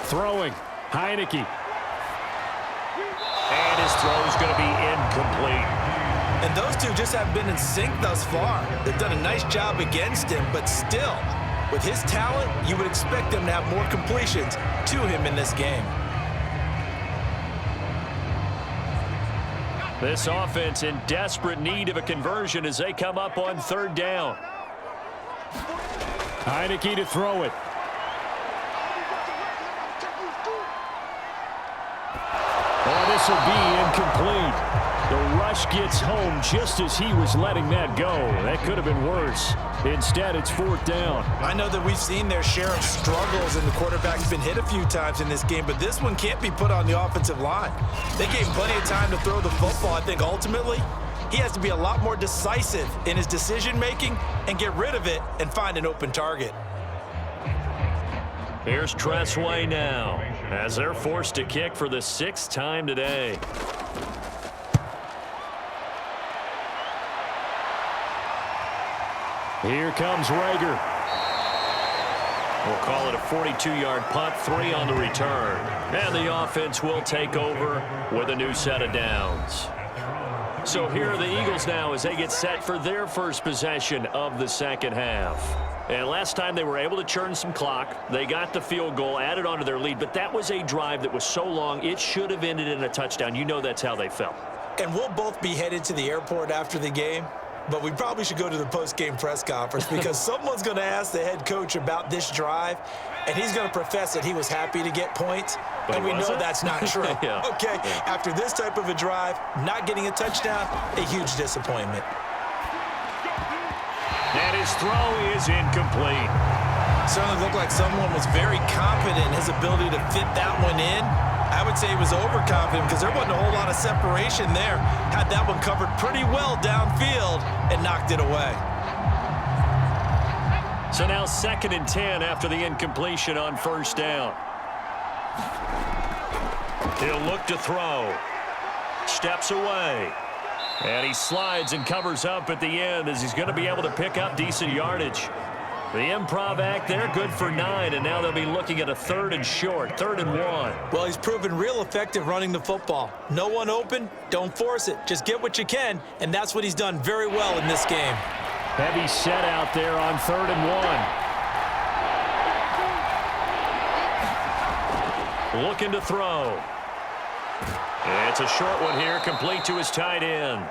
Throwing. Heineke. And his throw is going to be incomplete. And those two just haven't been in sync thus far. They've done a nice job against him, but still, with his talent, you would expect them to have more completions to him in this game. This offense in desperate need of a conversion as they come up on third down. Heineke to throw it. Oh, this will be incomplete. The rush gets home just as he was letting that go. That could have been worse. Instead, it's fourth down. I know that we've seen their share of struggles, and the quarterback's been hit a few times in this game, but this one can't be put on the offensive line. They gave him plenty of time to throw the football. I think ultimately he has to be a lot more decisive in his decision-making and get rid of it and find an open target. Here's Tressway now as they're forced to kick for the sixth time today. Here comes Rager. We'll call it a 42-yard punt, 3 on the return. And the offense will take over with a new set of downs. So here are the Eagles now as they get set for their first possession of the second half. And last time they were able to churn some clock. They got the field goal, added on to their lead, but that was a drive that was so long it should have ended in a touchdown. You know that's how they felt. And we'll both be headed to the airport after the game, but we probably should go to the post-game press conference because someone's going to ask the head coach about this drive, and he's going to profess that he was happy to get points, and we know that's not true. Yeah. Okay, after this type of a drive, not getting a touchdown, a huge disappointment. And his throw is incomplete. Certainly looked like someone was very confident in his ability to fit that one in. I would say he was overconfident because there wasn't a whole lot of separation there. Had that one covered pretty well downfield and knocked it away. So now 2nd and 10 after the incompletion on first down. He'll look to throw. Steps away. And he slides and covers up at the end as he's going to be able to pick up decent yardage. The improv act there, good for 9, and now they'll be looking at a 3rd and short, 3rd and 1. Well, he's proven real effective running the football. No one open, don't force it. Just get what you can, and that's what he's done very well in this game. Heavy set out there on 3rd and 1. Looking to throw. It's a short one here, complete to his tight end.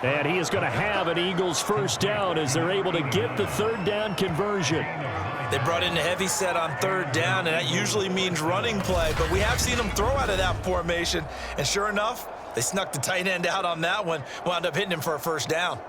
And he is going to have an Eagles first down as they're able to get the 3rd down conversion. They brought in a heavy set on 3rd down, and that usually means running play, but we have seen them throw out of that formation. And sure enough, they snuck the tight end out on that one, wound up hitting him for a first down.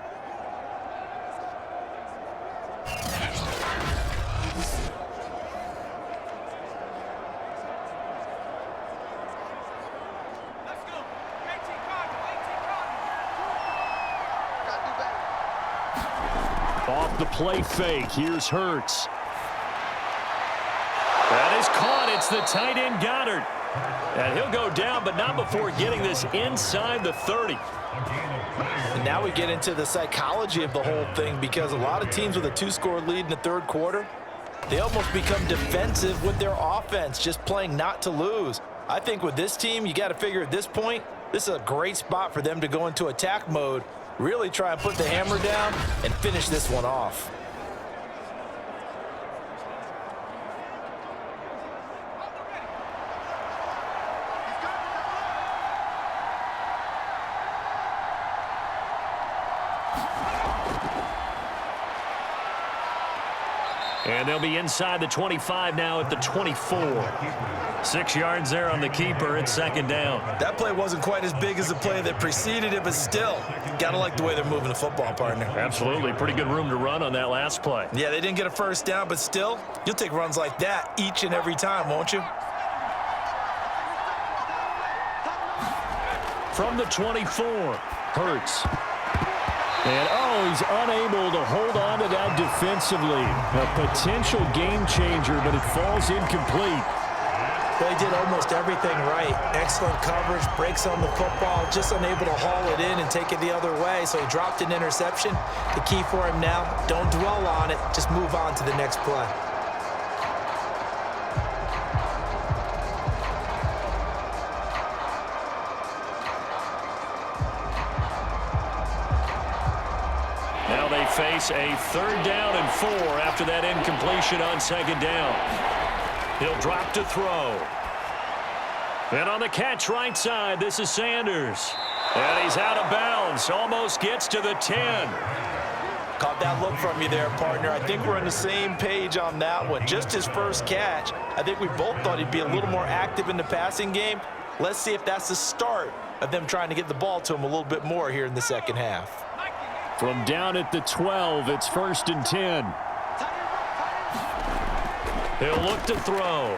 Off the play fake, here's Hurts. That is caught. It's the tight end Goddard. And he'll go down, but not before getting this inside the 30. And now we get into the psychology of the whole thing, because a lot of teams with a 2-score lead in the 3rd quarter, they almost become defensive with their offense, just playing not to lose. I think with this team, you got to figure at this point, this is a great spot for them to go into attack mode, really try and put the hammer down and finish this one off. And they'll be inside the 25 now at the 24. 6 yards there on the keeper. It's 2nd down. That play wasn't quite as big as the play that preceded it, but still, got to like the way they're moving the football, partner. Absolutely. Pretty good room to run on that last play. Yeah, they didn't get a first down, but still, you'll take runs like that each and every time, won't you? From the 24, Hurts. And, he's unable to hold on to that defensively. A potential game changer, but it falls incomplete. Well, he did almost everything right. Excellent coverage, breaks on the football, just unable to haul it in and take it the other way, so he dropped an interception. The key for him now, don't dwell on it, just move on to the next play. Now they face a 3rd down and 4 after that incompletion on 2nd down. He'll drop to throw. And on the catch right side, this is Sanders. And he's out of bounds, almost gets to the 10. Caught that look from you there, partner. I think we're on the same page on that one. Just his first catch. I think we both thought he'd be a little more active in the passing game. Let's see if that's the start of them trying to get the ball to him a little bit more here in the second half. From down at the 12, it's 1st and 10. He'll look to throw.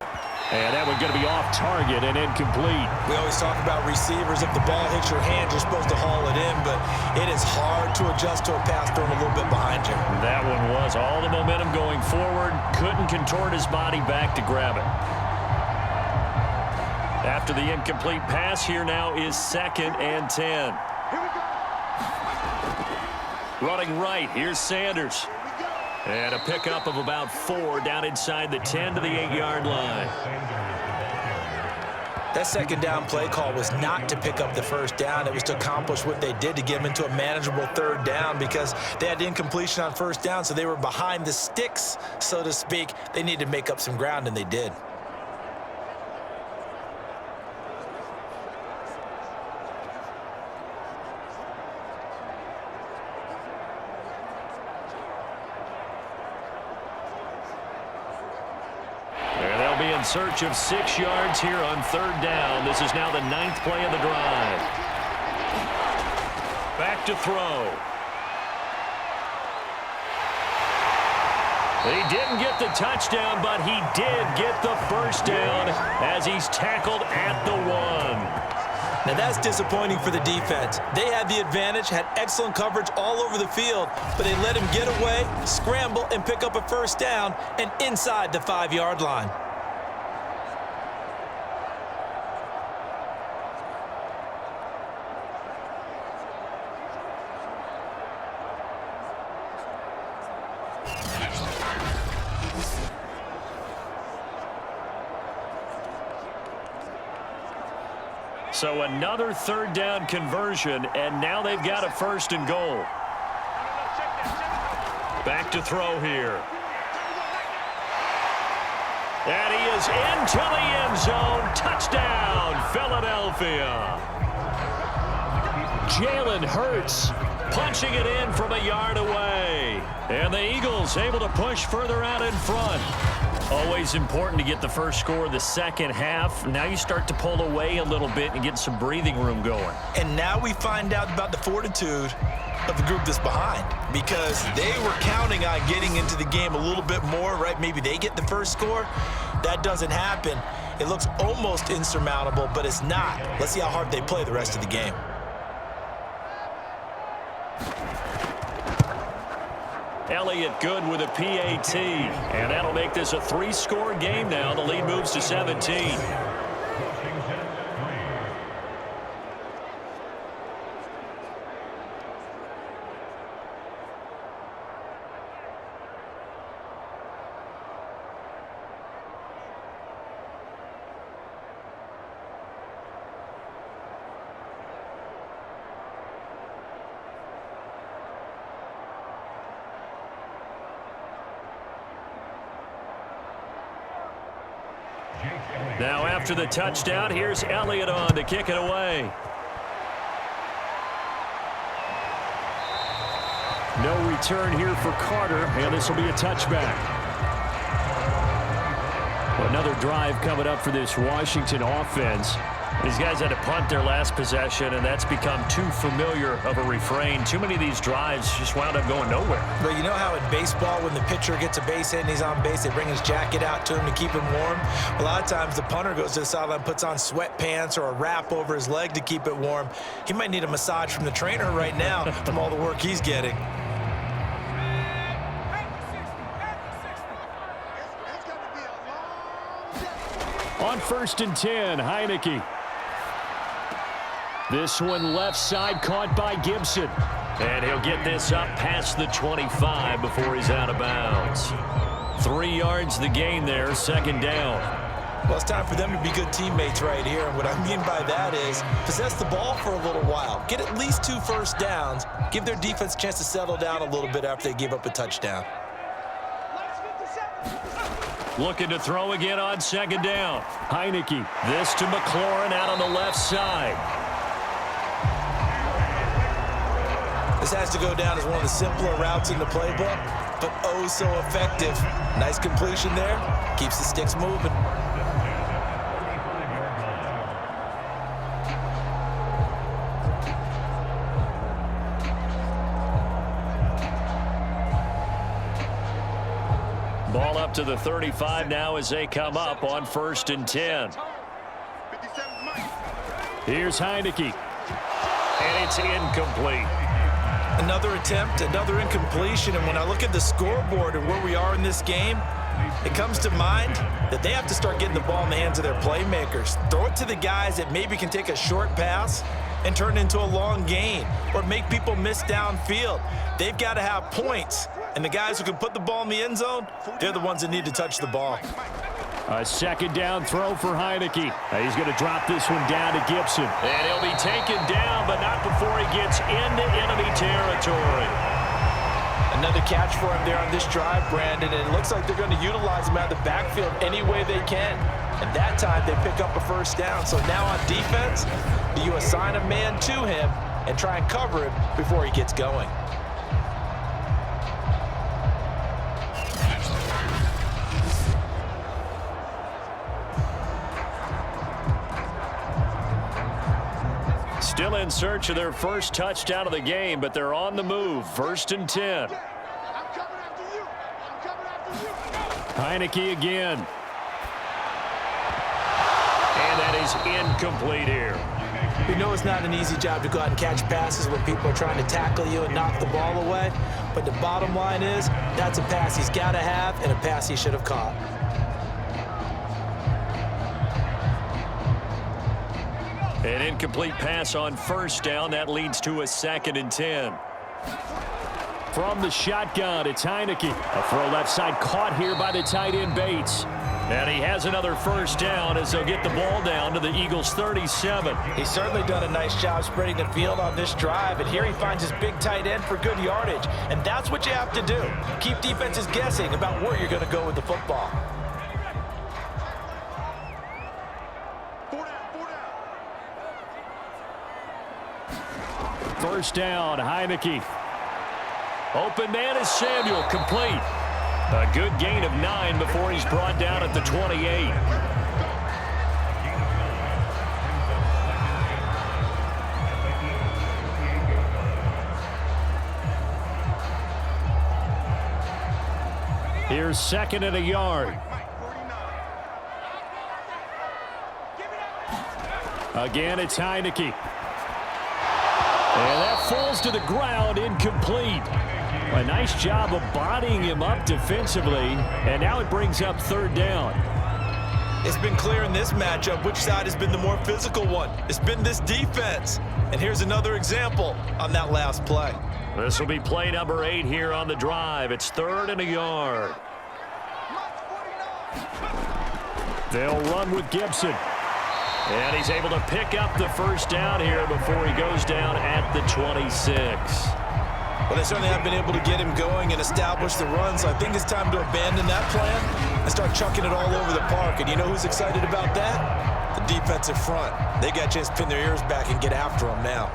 And that one's going to be off target and incomplete. We always talk about receivers. If the ball hits your hand, you're supposed to haul it in, but it is hard to adjust to a pass thrown a little bit behind you. That one was all the momentum going forward. Couldn't contort his body back to grab it. After the incomplete pass, here now is 2nd and 10. Running right, here's Sanders. And a pickup of about 4 down inside the 10 to the 8-yard line. That 2nd down play call was not to pick up the first down. It was to accomplish what they did to get them into a manageable 3rd down, because they had incompletion on first down, so they were behind the sticks, so to speak. They needed to make up some ground, and they did. In search of 6 yards here on 3rd down. This is now the 9th play of the drive. Back to throw. He didn't get the touchdown, but he did get the first down as he's tackled at the 1. Now that's disappointing for the defense. They had the advantage, had excellent coverage all over the field, but they let him get away, scramble, and pick up a first down and inside the 5-yard line. So another third down conversion, and now they've got a 1st and goal. Back to throw here. And he is into the end zone. Touchdown, Philadelphia. Jalen Hurts punching it in from a yard away. And the Eagles able to push further out in front. Always important to get the first score of the second half. Now you start to pull away a little bit and get some breathing room going. And now we find out about the fortitude of the group that's behind, because they were counting on getting into the game a little bit more, right? Maybe they get the first score. That doesn't happen. It looks almost insurmountable, but it's not. Let's see how hard they play the rest of the game. Elliott good with a PAT, and that'll make this a 3-score game now. The lead moves to 17. Now after the touchdown, here's Elliott on to kick it away. No return here for Carter, and this will be a touchback. Another drive coming up for this Washington offense. These guys had to punt their last possession, and that's become too familiar of a refrain. Too many of these drives just wound up going nowhere. But you know how in baseball, when the pitcher gets a base hit and he's on base, they bring his jacket out to him to keep him warm? A lot of times the punter goes to the sideline, puts on sweatpants or a wrap over his leg to keep it warm. He might need a massage from the trainer right now from all the work he's getting. On 1st and 10, Heineke. This one left side caught by Gibson. And he'll get this up past the 25 before he's out of bounds. 3 yards the gain there, 2nd down. Well, it's time for them to be good teammates right here. And what I mean by that is possess the ball for a little while. Get at least 2 first downs. Give their defense a chance to settle down a little bit after they give up a touchdown. Looking to throw again on 2nd down. Heineke. This to McLaurin out on the left side. This has to go down as one of the simpler routes in the playbook, but oh so effective. Nice completion there. Keeps the sticks moving. Ball up to the 35 now as they come up on 1st and 10. Here's Heineke. And it's incomplete. Another attempt, another incompletion, and when I look at the scoreboard and where we are in this game, it comes to mind that they have to start getting the ball in the hands of their playmakers. Throw it to the guys that maybe can take a short pass and turn it into a long gain or make people miss downfield. They've got to have points, and the guys who can put the ball in the end zone, they're the ones that need to touch the ball. A 2nd down throw for Heineke. He's going to drop this one down to Gibson. And he'll be taken down, but not before he gets into enemy territory. Another catch for him there on this drive, Brandon, and it looks like they're going to utilize him out of the backfield any way they can. And that time they pick up a 1st down. So now on defense, you assign a man to him and try and cover him before he gets going. Still in search of their first touchdown of the game, but they're on the move. 1st and 10. Heineke again. And that is incomplete here. We know it's not an easy job to go out and catch passes when people are trying to tackle you and knock the ball away. But the bottom line is, that's a pass he's got to have and a pass he should have caught. An incomplete pass on 1st down. That leads to a 2nd and 10. From the shotgun, it's Heineke. A throw left side caught here by the tight end Bates. And he has another first down as they'll get the ball down to the Eagles' 37. He's certainly done a nice job spreading the field on this drive, and here he finds his big tight end for good yardage. And that's what you have to do. Keep defenses guessing about where you're going to go with the football. First down, Heineke. Open man is Samuel, complete. A good gain of 9 before he's brought down at the 28. Here's second and a yard. Again, it's Heineke. And that falls to the ground, incomplete. A nice job of bodying him up defensively, and now it brings up third down. It's been clear in this matchup which side has been the more physical one. It's been this defense. And here's another example on that last play. This will be play number 8 here on the drive. It's third and a yard. They'll run with Gibson. And he's able to pick up the first down here before he goes down at the 26. Well, they certainly have been able to get him going and establish the run, so I think it's time to abandon that plan and start chucking it all over the park. And you know who's excited about that? The defensive front. They got a chance to pin their ears back and get after him now.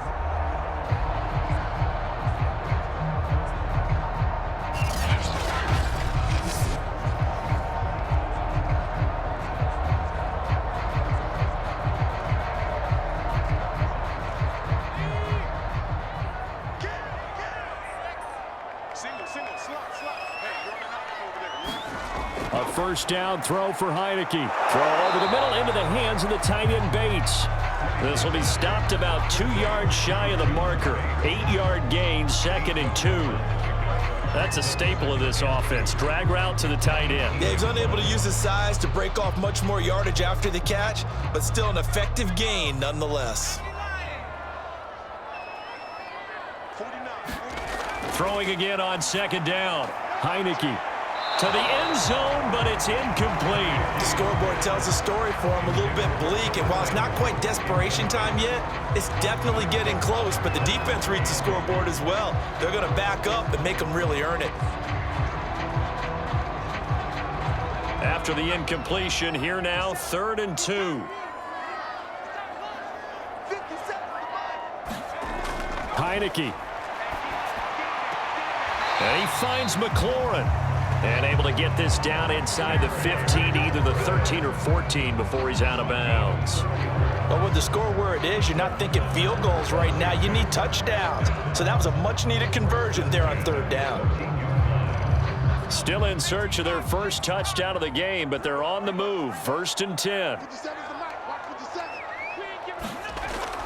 A first down throw for Heineke. Throw over the middle into the hands of the tight end Bates. This will be stopped about 2 yards shy of the marker. 8-yard gain, second and 2. That's a staple of this offense. Drag route to the tight end. Yeah, he's unable to use his size to break off much more yardage after the catch, but still an effective gain nonetheless. Throwing again on second down. Heineke to the end zone, but it's incomplete. The scoreboard tells a story for him, a little bit bleak, and while it's not quite desperation time yet, it's definitely getting close, but the defense reads the scoreboard as well. They're going to back up and make them really earn it. After the incompletion, here now, third and 2. Heineke. And he finds McLaurin. And able to get this down inside the 15, either the 13 or 14 before he's out of bounds. But with the score where it is, you're not thinking field goals right now. You need touchdowns. So that was a much-needed conversion there on third down. Still in search of their first touchdown of the game, but they're on the move. First and 10.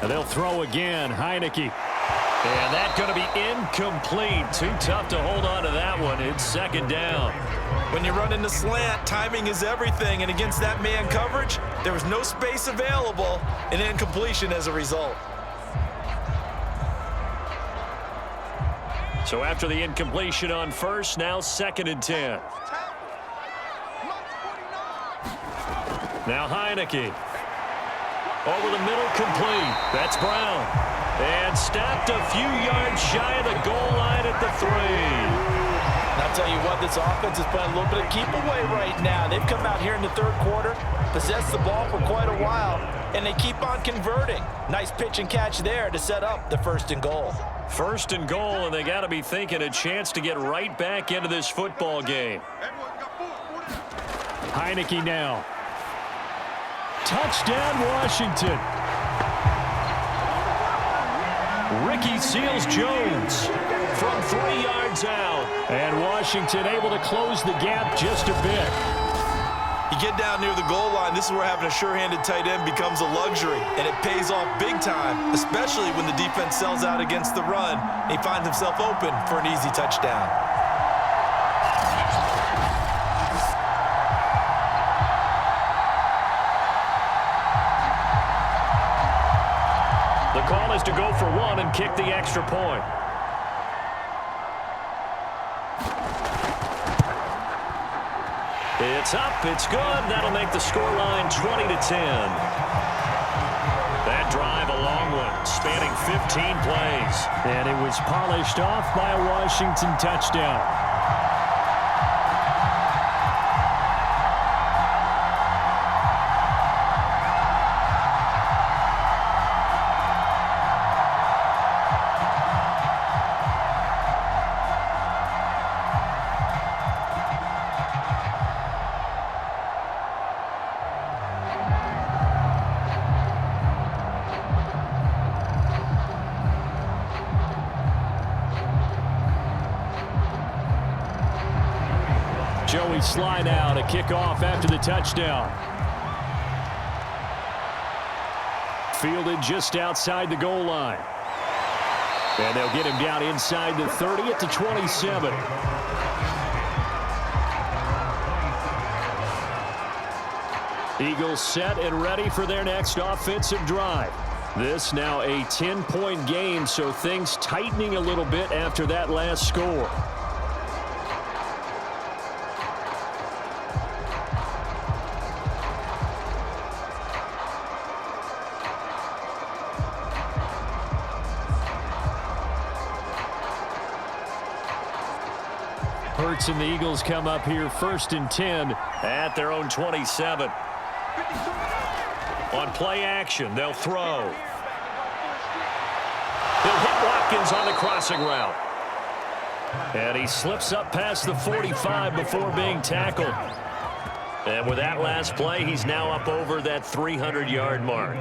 And they'll throw again. Heineke. And that's going to be incomplete. Too tough to hold on to that one. It's second down. When you run in the slant, timing is everything. And against that man coverage, there was no space available, and incompletion as a result. So after the incompletion on first, now second and 10. Now Heineke. Over the middle, complete. That's Brown. And stopped a few yards shy of the goal line at the 3. And I'll tell you what, this offense is playing a little bit of keep away right now. They've come out here in the third quarter, possessed the ball for quite a while, and they keep on converting. Nice pitch and catch there to set up the first and goal. First and goal, and they got to be thinking a chance to get right back into this football game. Heineke now. Touchdown, Washington. Ricky Seals-Jones from 3 yards out. And Washington able to close the gap just a bit. You get down near the goal line, this is where having a sure-handed tight end becomes a luxury, and it pays off big time, especially when the defense sells out against the run. He finds himself open for an easy touchdown. The call is to go for 1 and kick the extra point. It's up. It's good. That'll make the scoreline 20-10. That drive a long one, spanning 15 plays. And it was polished off by a Washington touchdown. Joey slide out, a kickoff after the touchdown. Fielded just outside the goal line. And they'll get him down inside the 30 at the 27. Eagles set and ready for their next offensive drive. This now a 10-point game, so things tightening a little bit after that last score. Hurts and the Eagles come up here 1st and 10 at their own 27. On play action, they'll throw. He'll hit Watkins on the crossing route. And he slips up past the 45 before being tackled. And with that last play, he's now up over that 300-yard mark.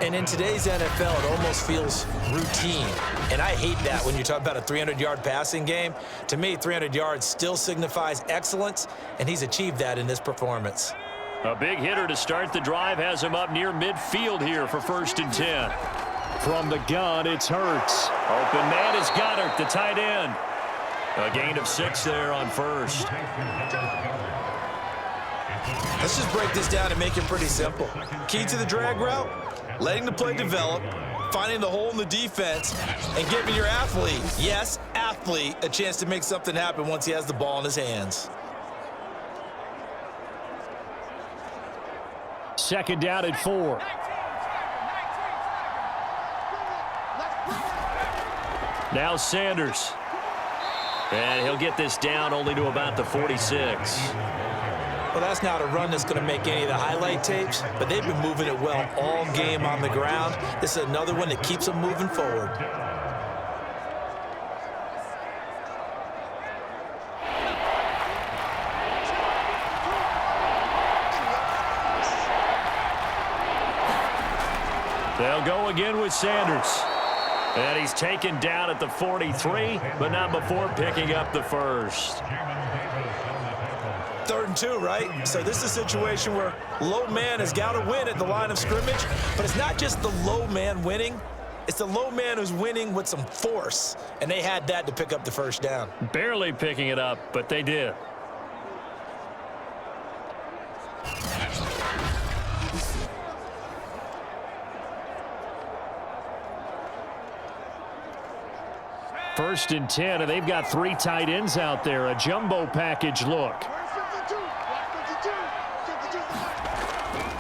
And in today's NFL, it almost feels routine. And I hate that when you talk about a 300-yard passing game. To me, 300 yards still signifies excellence, and he's achieved that in this performance. A big hitter to start the drive has him up near midfield here for 1st and 10. From the gun, it's Hurts. Open man is Goddard, the tight end. A gain of 6 there on 1st. Let's just break this down and make it pretty simple. Key to the drag route, letting the play develop, finding the hole in the defense, and giving your athlete, yes, athlete, a chance to make something happen once he has the ball in his hands. 2nd down at 4. Now Sanders. And he'll get this down only to about the 46. Well, that's not a run that's going to make any of the highlight tapes, but they've been moving it well all game on the ground. This is another one that keeps them moving forward. They'll go again with Sanders. And he's taken down at the 43, but not before picking up the 1st. 3rd and 2, right? So this is a situation where low man has got to win at the line of scrimmage, but it's not just the low man winning. It's the low man who's winning with some force, and they had that to pick up the 1st down. Barely picking it up, but they did. First and 10, and they've got 3 tight ends out there. A jumbo package look.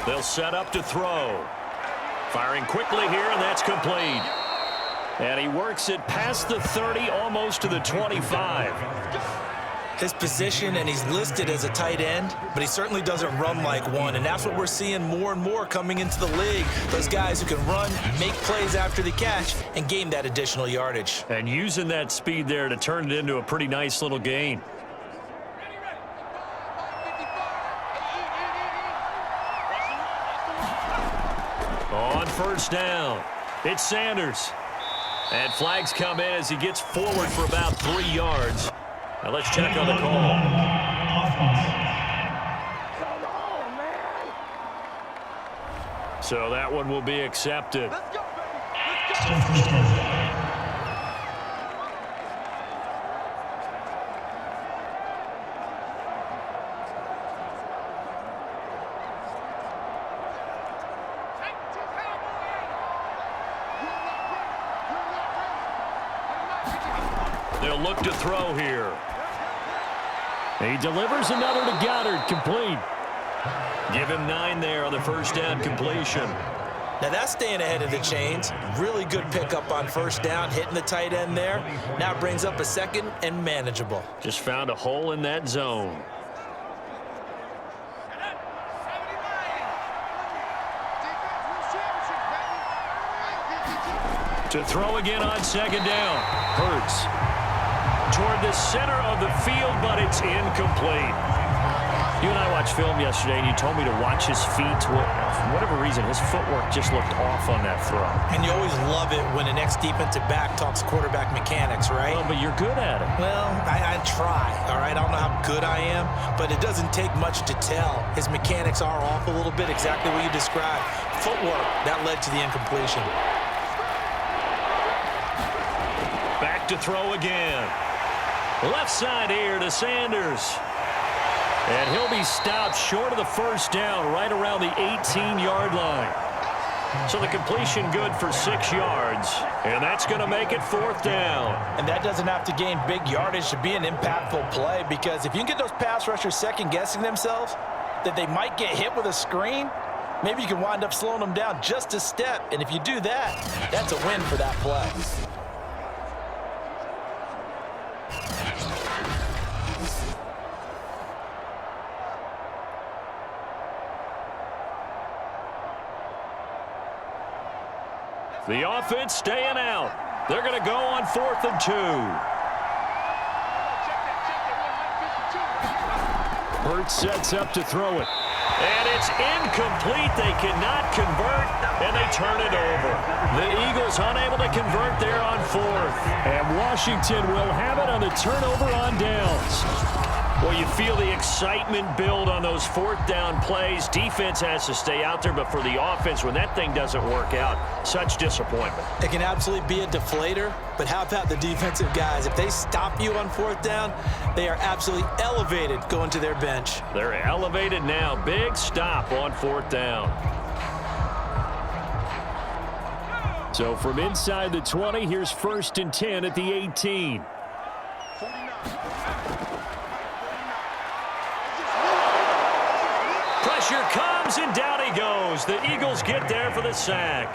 They'll set up to throw. Firing quickly here, and that's complete. And he works it past the 30, almost to the 25. His position, and he's listed as a tight end, but he certainly doesn't run like one, and that's what we're seeing more and more coming into the league. Those guys who can run, make plays after the catch, and gain that additional yardage. And using that speed there to turn it into a pretty nice little gain. On 1st down, it's Sanders. And flags come in as he gets forward for about 3 yards. Now let's check on the call. So that one will be accepted. They'll look to throw here. He delivers another to Goddard, complete. Give him 9 there on the first down completion. Now that's staying ahead of the chains. Really good pickup on first down, hitting the tight end there. Now brings up a second and manageable. Just found a hole in that zone. To throw again on second down. Hurts toward the center of the field, but it's incomplete. You and I watched film yesterday, and you told me to watch his feet. Well, for whatever reason, his footwork just looked off on that throw. And you always love it when an ex-defensive back talks quarterback mechanics, right? Well, but you're good at it. Well, I try, all right? I don't know how good I am, but it doesn't take much to tell. His mechanics are off a little bit, exactly what you described. Footwork, that led to the incompletion. Back to throw again. Left side here to Sanders. And he'll be stopped short of the first down right around the 18-yard line. So the completion good for 6 yards. And that's going to make it 4th down. And that doesn't have to gain big yardage to be an impactful play, because if you can get those pass rushers second-guessing themselves that they might get hit with a screen, maybe you can wind up slowing them down just a step. And if you do that, that's a win for that play. The offense staying out. They're going to go on 4th and 2. Hurts sets up to throw it. And it's incomplete. They cannot convert, and they turn it over. The Eagles unable to convert there on 4th. And Washington will have it on the turnover on downs. Well, you feel the excitement build on those 4th down plays. Defense has to stay out there, but for the offense, when that thing doesn't work out, such disappointment. It can absolutely be a deflator, but how about the defensive guys? If they stop you on 4th down, they are absolutely elevated going to their bench. They're elevated now. Big stop on 4th down. So from inside the 20, here's 1st and 10 at the 18. Pressure comes, and down he goes. The Eagles get there for the sack.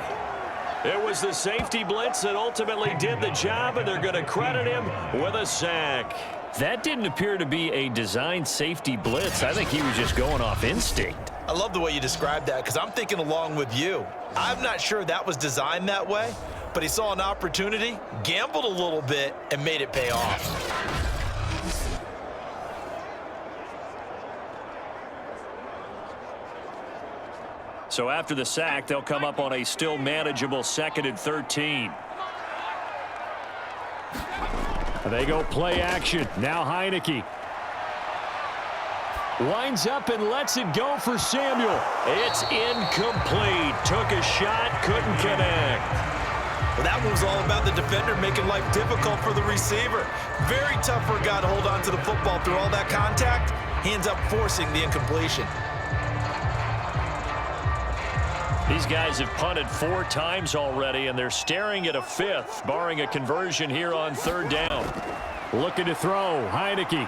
It was the safety blitz that ultimately did the job, and they're going to credit him with a sack. That didn't appear to be a designed safety blitz. I think he was just going off instinct. I love the way you described that, because I'm thinking along with you. I'm not sure that was designed that way, but he saw an opportunity, gambled a little bit, and made it pay off. So after the sack, they'll come up on a still manageable 2nd and 13. They go play action. Now Heineke winds up and lets it go for Samuel. It's incomplete. Took a shot, couldn't connect. Well, that was all about the defender making life difficult for the receiver. Very tough for a guy to hold on to the football through all that contact. He ends up forcing the incompletion. These guys have punted 4 times already, and they're staring at a 5th, barring a conversion here on 3rd down. Looking to throw. Heineke.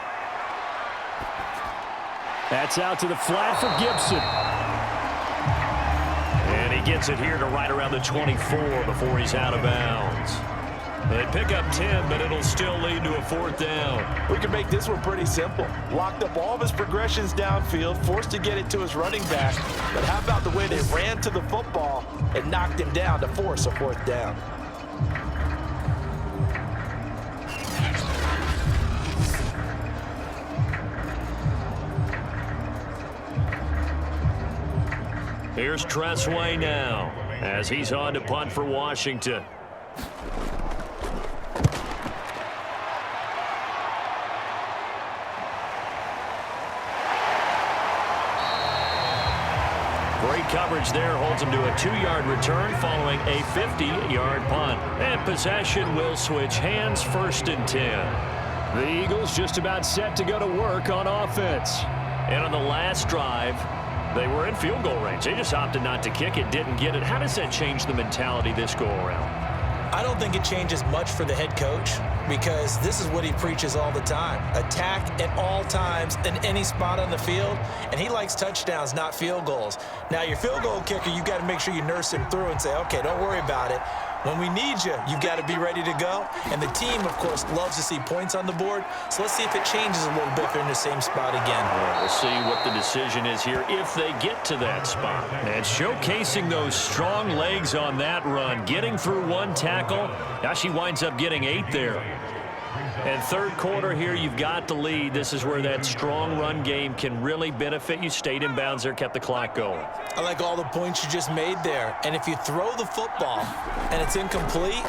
That's out to the flat for Gibson. And he gets it here to right around the 24 before he's out of bounds. They pick up 10, but it'll still lead to a 4th down. We can make this one pretty simple. Locked up all of his progressions downfield, forced to get it to his running back. But how about the way they ran to the football and knocked him down to force a 4th down? Here's Tressway now as he's on to punt for Washington. Great coverage there, holds him to a 2-yard return following a 50-yard punt. And possession will switch hands, 1st and 10. The Eagles just about set to go to work on offense. And on the last drive, they were in field goal range. They just opted not to kick it, didn't get it. How does that change the mentality this go-around? I don't think it changes much for the head coach because this is what he preaches all the time. Attack at all times in any spot on the field, and he likes touchdowns, not field goals. Now, your field goal kicker, you've got to make sure you nurse him through and say, okay, don't worry about it. When we need you, you've got to be ready to go. And the team, of course, loves to see points on the board. So let's see if it changes a little bit if they're in the same spot again. Yeah, we'll see what the decision is here if they get to that spot. And showcasing those strong legs on that run, getting through one tackle. Now she winds up getting 8 there. And third quarter here, you've got the lead. This is where that strong run game can really benefit you. Stayed in bounds there, kept the clock going. I like all the points you just made there. And if you throw the football and it's incomplete,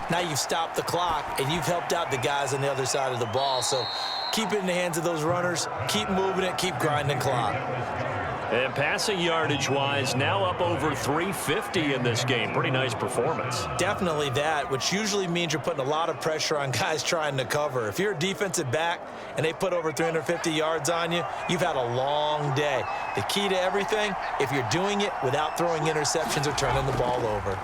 now you've stopped the clock and you've helped out the guys on the other side of the ball. So keep it in the hands of those runners. Keep moving it. Keep grinding clock. And passing yardage-wise, now up over 350 in this game. Pretty nice performance. Definitely that, which usually means you're putting a lot of pressure on guys trying to cover. If you're a defensive back and they put over 350 yards on you, you've had a long day. The key to everything, if you're doing it without throwing interceptions or turning the ball over.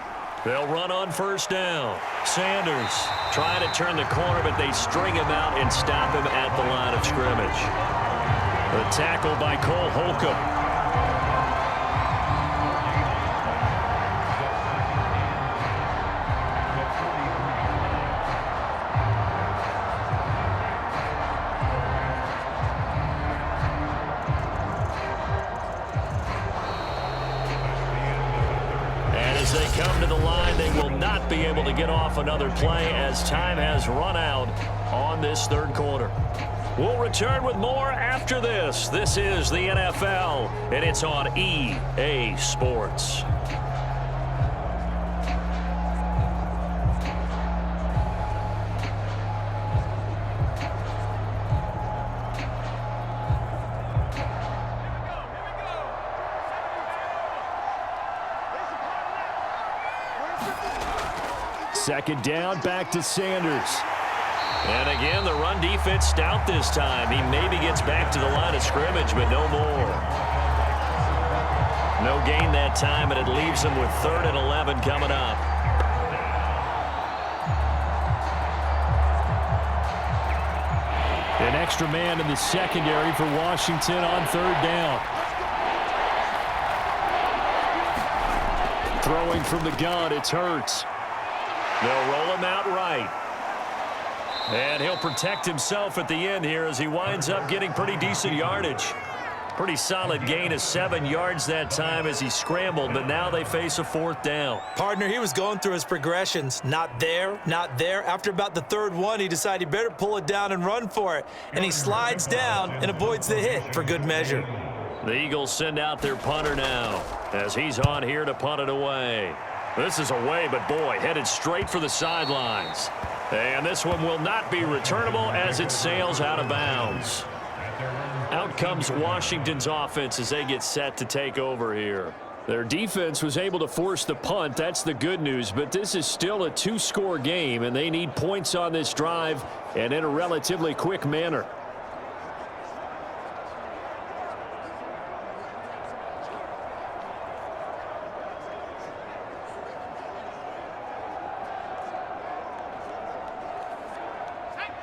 They'll run on first down. Sanders trying to turn the corner, but they string him out and stop him at the line of scrimmage. The tackle by Cole Holcomb. They come to the line. They will not be able to get off another play as time has run out on this third quarter. We'll return with more after this. This is the NFL, and it's on EA Sports. Second down, back to Sanders. And again, the run defense stout this time. He maybe gets back to the line of scrimmage, but no more. No gain that time, and it leaves him with 3rd and 11 coming up. An extra man in the secondary for Washington on 3rd down. Throwing from the gun, it's Hurts. They'll roll him out right. And he'll protect himself at the end here as he winds up getting pretty decent yardage. Pretty solid gain of 7 yards that time as he scrambled, but now they face a 4th down. Partner, he was going through his progressions. Not there, not there. After about the 3rd one, he decided he better pull it down and run for it. And he slides down and avoids the hit for good measure. The Eagles send out their punter now as he's on here to punt it away. This is away, but boy, headed straight for the sidelines. And this one will not be returnable as it sails out of bounds. Out comes Washington's offense as they get set to take over here. Their defense was able to force the punt. That's the good news, but this is still a 2-score game, and they need points on this drive and in a relatively quick manner.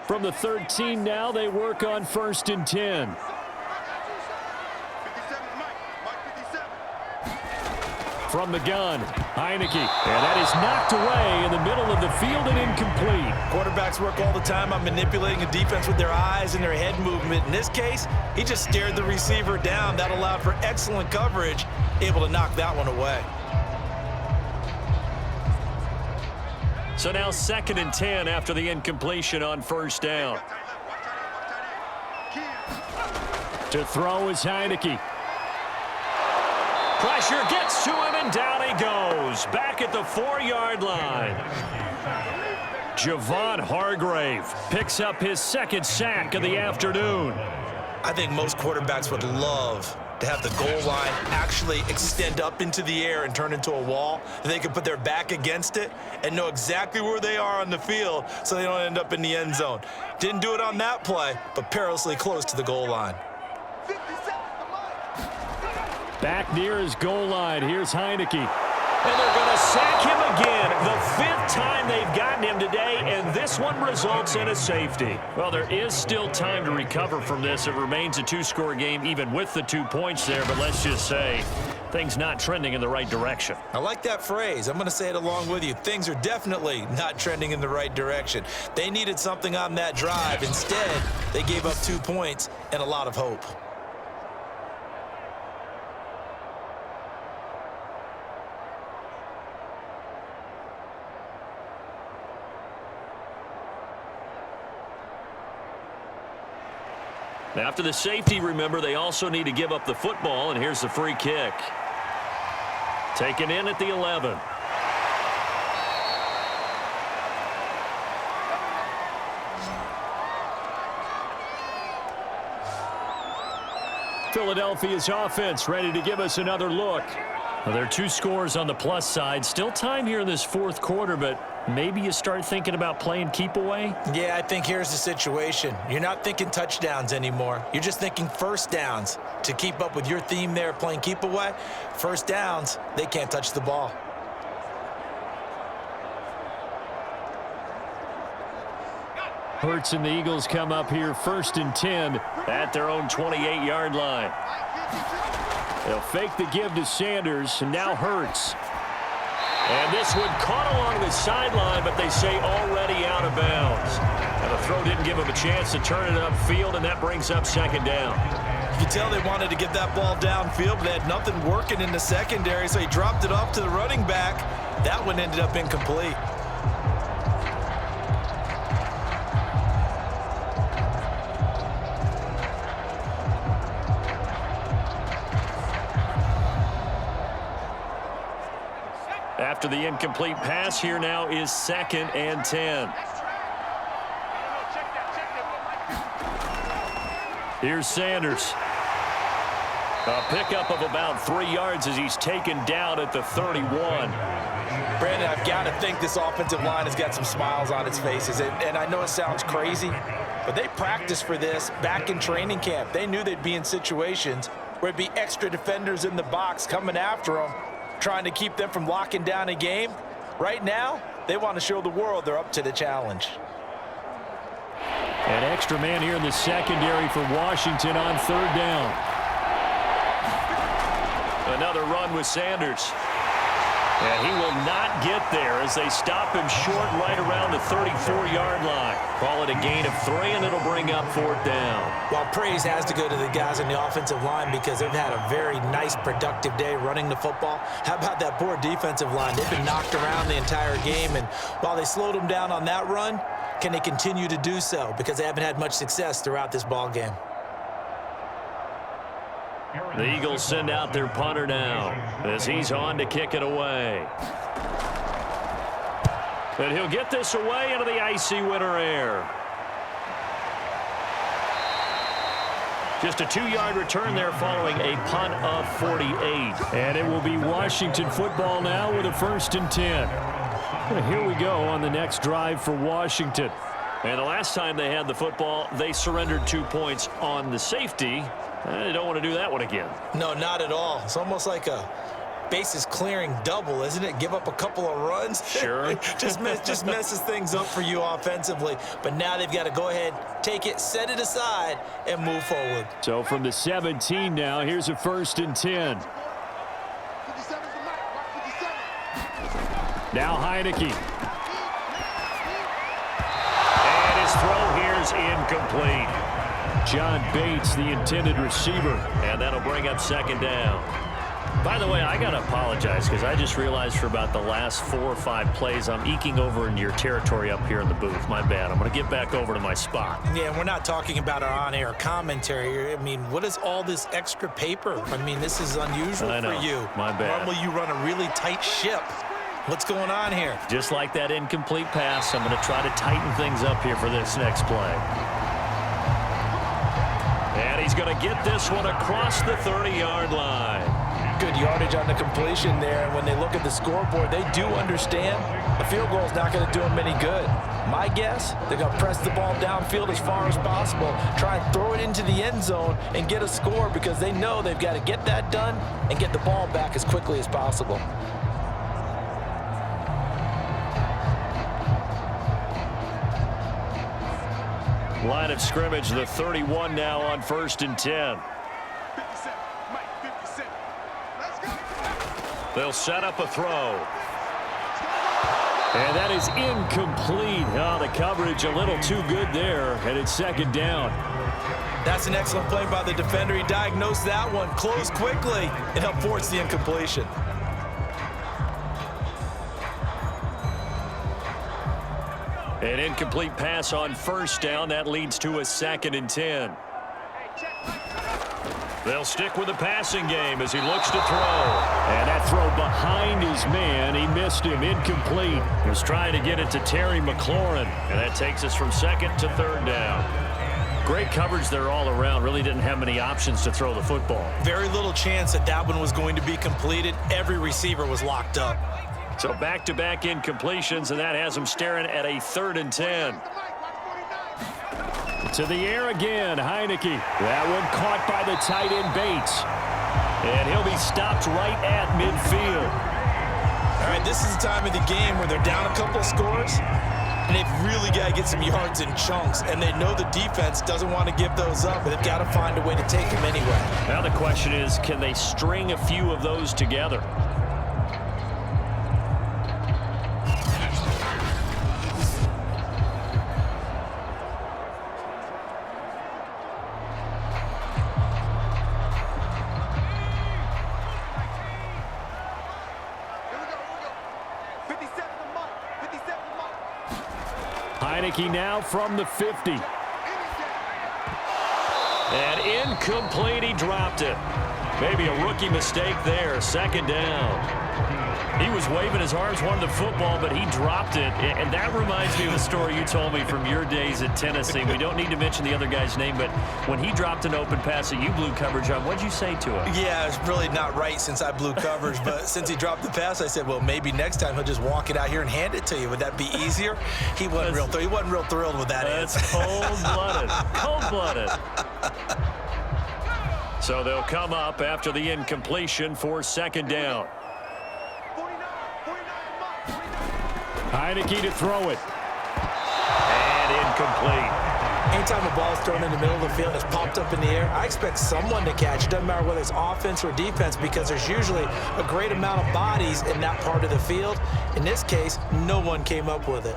From the 13 now, they work on 1st and 10. From the gun, Heineke. And that is knocked away in the middle of the field and incomplete. Quarterbacks work all the time on manipulating a defense with their eyes and their head movement. In this case, he just stared the receiver down. That allowed for excellent coverage, able to knock that one away. So now 2nd and 10 after the incompletion on 1st down. To throw is Heineke. Pressure gets to him, and down he goes. Back at the 4-yard line. Javon Hargrave picks up his 2nd sack of the afternoon. I think most quarterbacks would love to have the goal line actually extend up into the air and turn into a wall. They can put their back against it and know exactly where they are on the field so they don't end up in the end zone. Didn't do it on that play, but perilously close to the goal line. Back near his goal line. Here's Heineke. And they're going to sack him again. The 5th time they've gotten him today, and this one results in a safety. Well, there is still time to recover from this. It remains a 2-score game, even with the 2 points there. But let's just say things not trending in the right direction. I like that phrase. I'm going to say it along with you. Things are definitely not trending in the right direction. They needed something on that drive. Instead, they gave up 2 points and a lot of hope. After the safety, remember, they also need to give up the football, and here's the free kick. Taken in at the 11. Philadelphia's offense ready to give us another look. Well, there are 2 scores on the plus side. Still time here in this 4th quarter, but maybe you start thinking about playing keep away? Yeah, I think here's the situation. You're not thinking touchdowns anymore. You're just thinking first downs. To keep up with your theme there playing keep away, first downs, they can't touch the ball. Hurts and the Eagles come up here 1st and 10 at their own 28-yard line. They'll fake the give to Sanders, and now Hurts. And this one caught along the sideline, but they say already out of bounds. And the throw didn't give him a chance to turn it upfield, and that brings up 2nd down. You can tell they wanted to get that ball downfield, but they had nothing working in the secondary, so he dropped it off to the running back. That one ended up incomplete. After the incomplete pass, here now is 2nd and 10. Here's Sanders. A pickup of about 3 yards as he's taken down at the 31. Brandon, I've got to think this offensive line has got some smiles on its faces. And I know it sounds crazy, but they practiced for this back in training camp. They knew they'd be in situations where there'd be extra defenders in the box coming after them, trying to keep them from locking down a game. Right now, they want to show the world they're up to the challenge. An extra man here in the secondary for Washington on 3rd down. Another run with Sanders. And he will not get there as they stop him short right around the 34-yard line. Call it a gain of 3, and it'll bring up 4th down. Well, praise has to go to the guys on the offensive line because they've had a very nice, productive day running the football. How about that poor defensive line? They've been knocked around the entire game, and while they slowed them down on that run, can they continue to do so? Because they haven't had much success throughout this ball game. The Eagles send out their punter now as he's on to kick it away. And he'll get this away into the icy winter air. Just a 2-yard return there following a punt of 48. And it will be Washington football now with a 1st and 10. And here we go on the next drive for Washington. And the last time they had the football, they surrendered 2 points on the safety. They don't want to do that one again. No, not at all. It's almost like a bases clearing double, isn't it? Give up a couple of runs. Sure. just messes things up for you offensively. But now they've got to go ahead, take it, set it aside, and move forward. So from the 17 now, here's a 1st and 10. Now Heineke. And his throw here's incomplete. John Bates, the intended receiver. And that'll bring up 2nd down. By the way, I got to apologize because I just realized for about the last 4 or 5 plays, I'm eking over into your territory up here in the booth. My bad. I'm going to get back over to my spot. Yeah, and we're not talking about our on-air commentary. I mean, what is all this extra paper? I mean, this is unusual for you. My bad. Normally you run a really tight ship. What's going on here? Just like that incomplete pass, I'm going to try to tighten things up here for this next play. And he's going to get this one across the 30-yard line. Good yardage on the completion there, and when they look at the scoreboard, they do understand a field goal is not going to do them any good. My guess, they're going to press the ball downfield as far as possible, try and throw it into the end zone and get a score because they know they've got to get that done and get the ball back as quickly as possible. Line of scrimmage, the 31 now on 1st and 10. They'll set up a throw. And that is incomplete. Oh, the coverage a little too good there, and it's 2nd down. That's an excellent play by the defender. He diagnosed that one, closed quickly, and helped force the incompletion. An incomplete pass on 1st down. That leads to a 2nd and 10. They'll stick with the passing game as he looks to throw. And that throw behind his man. He missed him. Incomplete. He was trying to get it to Terry McLaurin. And that takes us from 2nd to 3rd down. Great coverage there all around. Really didn't have many options to throw the football. Very little chance that that one was going to be completed. Every receiver was locked up. So back-to-back incompletions, and that has him staring at a 3rd and 10. To the air again, Heineke. That one caught by the tight end Bates. And he'll be stopped right at midfield. All right, this is the time of the game where they're down a couple of scores, and they've really got to get some yards in chunks, and they know the defense doesn't want to give those up, but they've got to find a way to take them anyway. Now the question is, can they string a few of those together? Heineke now from the 50. And incomplete, he dropped it. Maybe a rookie mistake there, 2nd down. He was waving his arms, wanted the football, but he dropped it. And that reminds me of a story you told me from your days at Tennessee. We don't need to mention the other guy's name, but when he dropped an open pass that you blew coverage on, what'd you say to him? Yeah, it's really not right since I blew coverage, but since he dropped the pass, I said, well, maybe next time he'll just walk it out here and hand it to you. Would that be easier? He wasn't real thrilled with that answer. That's cold-blooded. Cold-blooded. So they'll come up after the incompletion for 2nd down. Heineke to throw it. And incomplete. Anytime a ball is thrown in the middle of the field, it's popped up in the air, I expect someone to catch. It doesn't matter whether it's offense or defense, because there's usually a great amount of bodies in that part of the field. In this case, no one came up with it.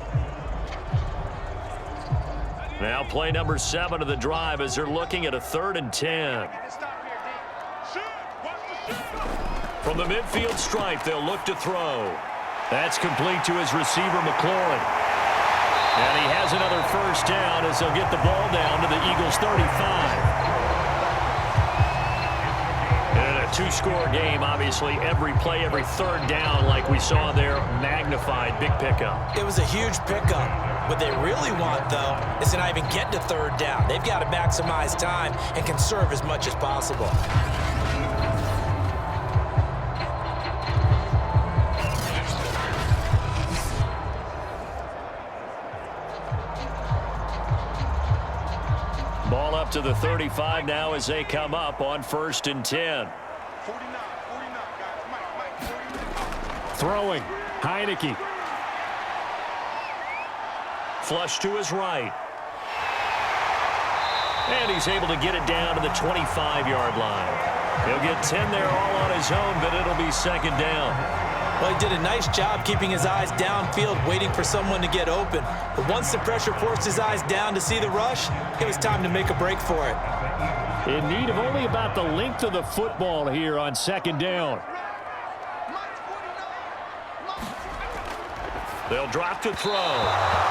Now play number 7 of the drive as they're looking at a 3rd and 10. From the midfield stripe, they'll look to throw. That's complete to his receiver, McLaurin. And he has another 1st down as they'll get the ball down to the Eagles' 35. In a 2-score game, obviously, every play, every 3rd down, like we saw there, magnified, big pickup. It was a huge pickup. What they really want, though, is to not even get to 3rd down. They've got to maximize time and conserve as much as possible. Ball up to the 35 now as they come up on 1st and 10. Throwing. Heineke. Flush to his right. And he's able to get it down to the 25-yard line. He'll get 10 there all on his own, but it'll be 2nd down. Well, he did a nice job keeping his eyes downfield, waiting for someone to get open. But once the pressure forced his eyes down to see the rush, it was time to make a break for it. In need of only about the length of the football here on 2nd down. They'll drop to throw.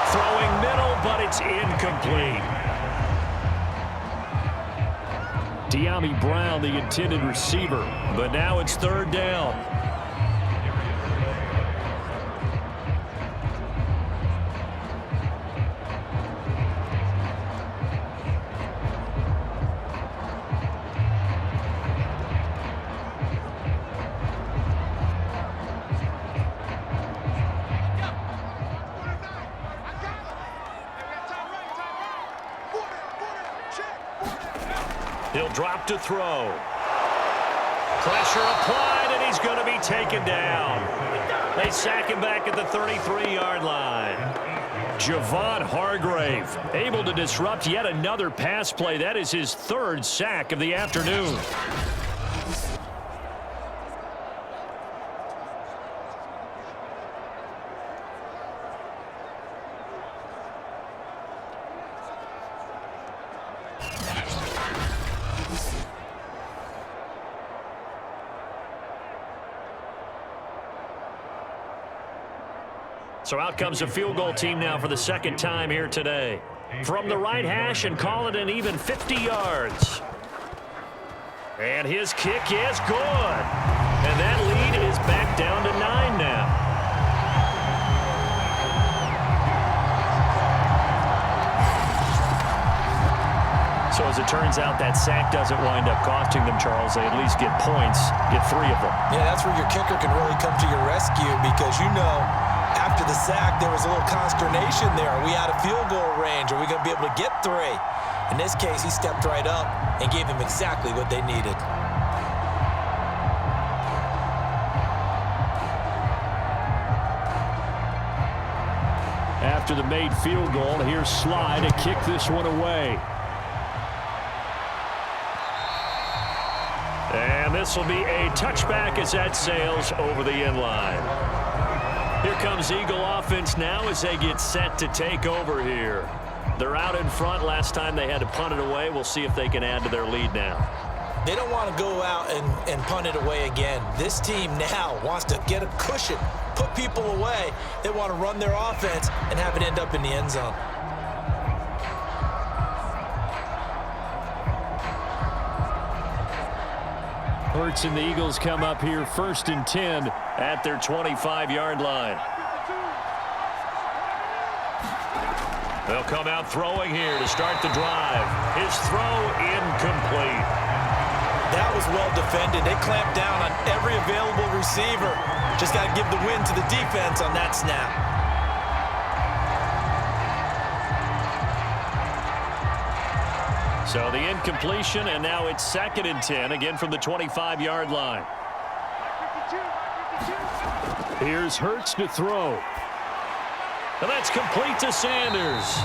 Throwing middle, but it's incomplete. De'Ami Brown, the intended receiver. But now it's 3rd down. He'll drop to throw. Pressure applied, and he's going to be taken down. They sack him back at the 33-yard line. Javon Hargrave able to disrupt yet another pass play. That is his third sack of the afternoon. So out comes a field goal team now for the second time here today. From the right hash and call it an even 50 yards. And his kick is good. And that lead is back down to 9 now. So as it turns out, that sack doesn't wind up costing them, Charles. They at least get points, get 3 of them. Yeah, that's where your kicker can really come to your rescue because after the sack, there was a little consternation there. Are we out of field goal range? Are we going to be able to get 3? In this case, he stepped right up and gave them exactly what they needed. After the made field goal, here's Sly to kick this one away. And this will be a touchback as that sails over the end line. Here comes Eagle offense now as they get set to take over here. They're out in front. Last time they had to punt it away. We'll see if they can add to their lead now. They don't want to go out and punt it away again. This team now wants to get a cushion, put people away. They want to run their offense and have it end up in the end zone. Hurts and the Eagles come up here 1st and 10 at their 25-yard line. They'll come out throwing here to start the drive. His throw incomplete. That was well defended. They clamped down on every available receiver. Just got to give the win to the defense on that snap. So the incompletion, and now it's 2nd and 10, again from the 25-yard line. Here's Hurts to throw. And that's complete to Sanders.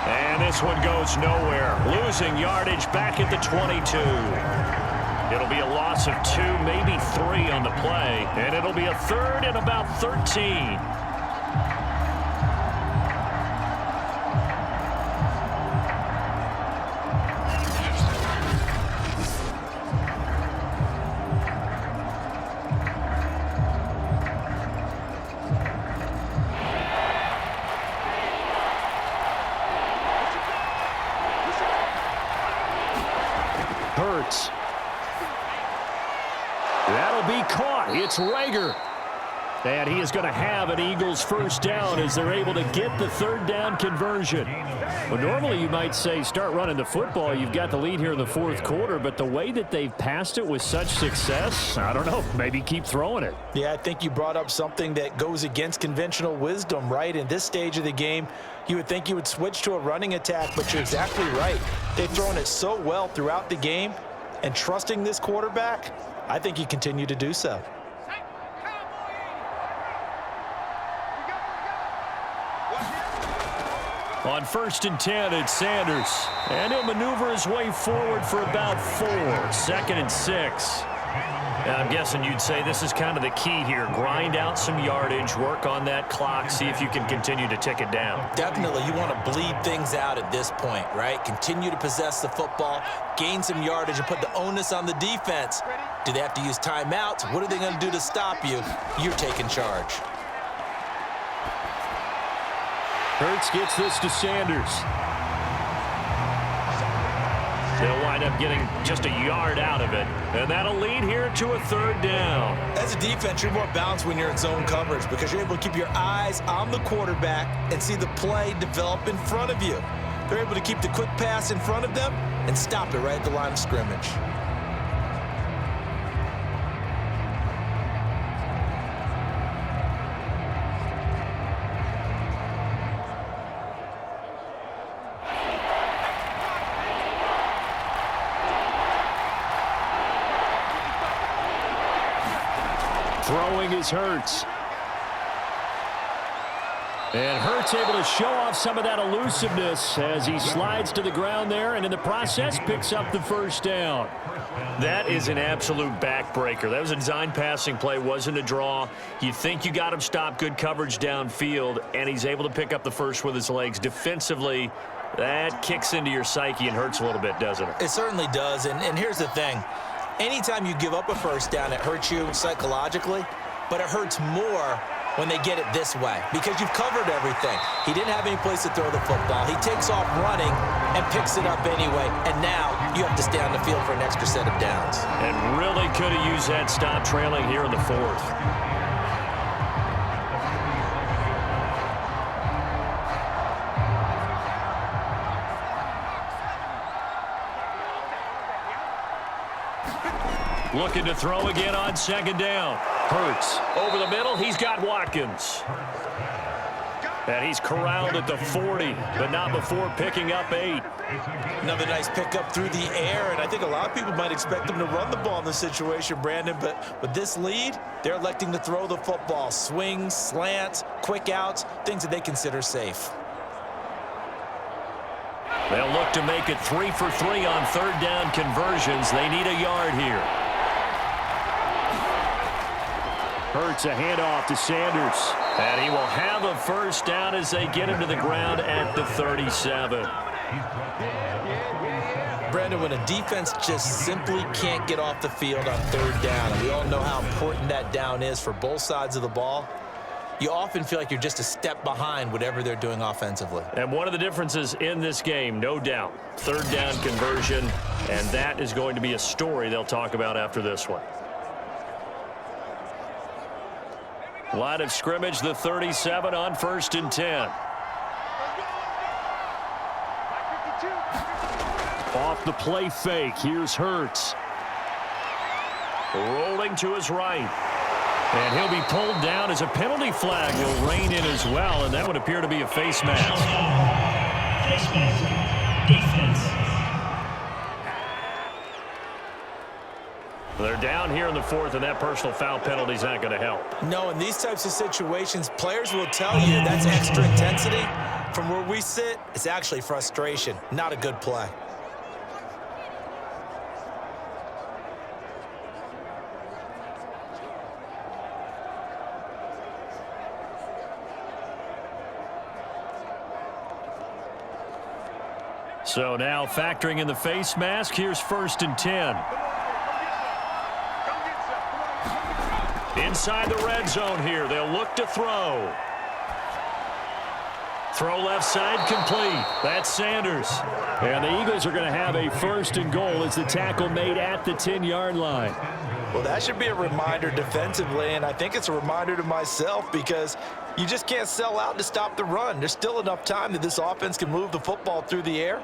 And this one goes nowhere. Losing yardage back at the 22. It'll be a loss of 2, maybe 3 on the play. And it'll be a 3rd and about 13. Hurts. That'll be caught. It's Rager. And he is going to have an Eagles first down as they're able to get the 3rd down conversion. Well, normally you might say start running the football. You've got the lead here in the 4th quarter, but the way that they've passed it with such success, I don't know, maybe keep throwing it. Yeah, I think you brought up something that goes against conventional wisdom, right? In this stage of the game, you would think you would switch to a running attack, but you're exactly right. They've thrown it so well throughout the game, and trusting this quarterback, I think you continue to do so. On 1st and 10, it's Sanders. And he'll maneuver his way forward for about 4. 2nd and 6. And I'm guessing you'd say this is kind of the key here. Grind out some yardage, work on that clock, see if you can continue to tick it down. Definitely, you want to bleed things out at this point, right? Continue to possess the football, gain some yardage, and put the onus on the defense. Do they have to use timeouts? What are they going to do to stop you? You're taking charge. Hurts gets this to Sanders. They'll wind up getting just a yard out of it. And that'll lead here to a 3rd down. As a defense, you're more balanced when you're in zone coverage because you're able to keep your eyes on the quarterback and see the play develop in front of you. They're able to keep the quick pass in front of them and stop it right at the line of scrimmage. Throwing is Hurts. And Hurts able to show off some of that elusiveness as he slides to the ground there, and in the process picks up the first down. That is an absolute backbreaker. That was a design passing play, wasn't a draw. You think you got him stopped, good coverage downfield, and he's able to pick up the first with his legs. Defensively, that kicks into your psyche and hurts a little bit, doesn't it? It certainly does, and here's the thing. Anytime you give up a first down, it hurts you psychologically, but it hurts more when they get it this way because you've covered everything. He didn't have any place to throw the football. He takes off running and picks it up anyway, and now you have to stay on the field for an extra set of downs. And really could have used that stop trailing here in the fourth. Looking to throw again on second down. Hurts over the middle. He's got Watkins. And he's corralled at the 40, but not before picking up 8. Another nice pickup through the air, and I think a lot of people might expect him to run the ball in this situation, Brandon, but with this lead, they're electing to throw the football. Swings, slants, quick outs, things that they consider safe. They'll look to make it 3 for 3 on third down conversions. They need a yard here. Hurts a handoff to Sanders. And he will have a first down as they get him to the ground at the 37. Brandon, when a defense just simply can't get off the field on third down, and we all know how important that down is for both sides of the ball, you often feel like you're just a step behind whatever they're doing offensively. And one of the differences in this game, no doubt, third down conversion, and that is going to be a story they'll talk about after this one. Line of scrimmage, the 37 on 1st and 10. Off the play fake, here's Hurts. Rolling to his right. And he'll be pulled down as a penalty flag will rein in as well, and that would appear to be a face mask. Face mask. Defense. They're down here in the fourth, and that personal foul penalty is not going to help. No, in these types of situations, players will tell you that's extra intensity. From where we sit, it's actually frustration, not a good play. So now factoring in the face mask, here's 1st and 10. Inside the red zone here, they'll look to throw. Throw left side complete. That's Sanders. And the Eagles are going to have a 1st and goal as the tackle made at the 10-yard line. Well, that should be a reminder defensively, and I think it's a reminder to myself because you just can't sell out to stop the run. There's still enough time that this offense can move the football through the air,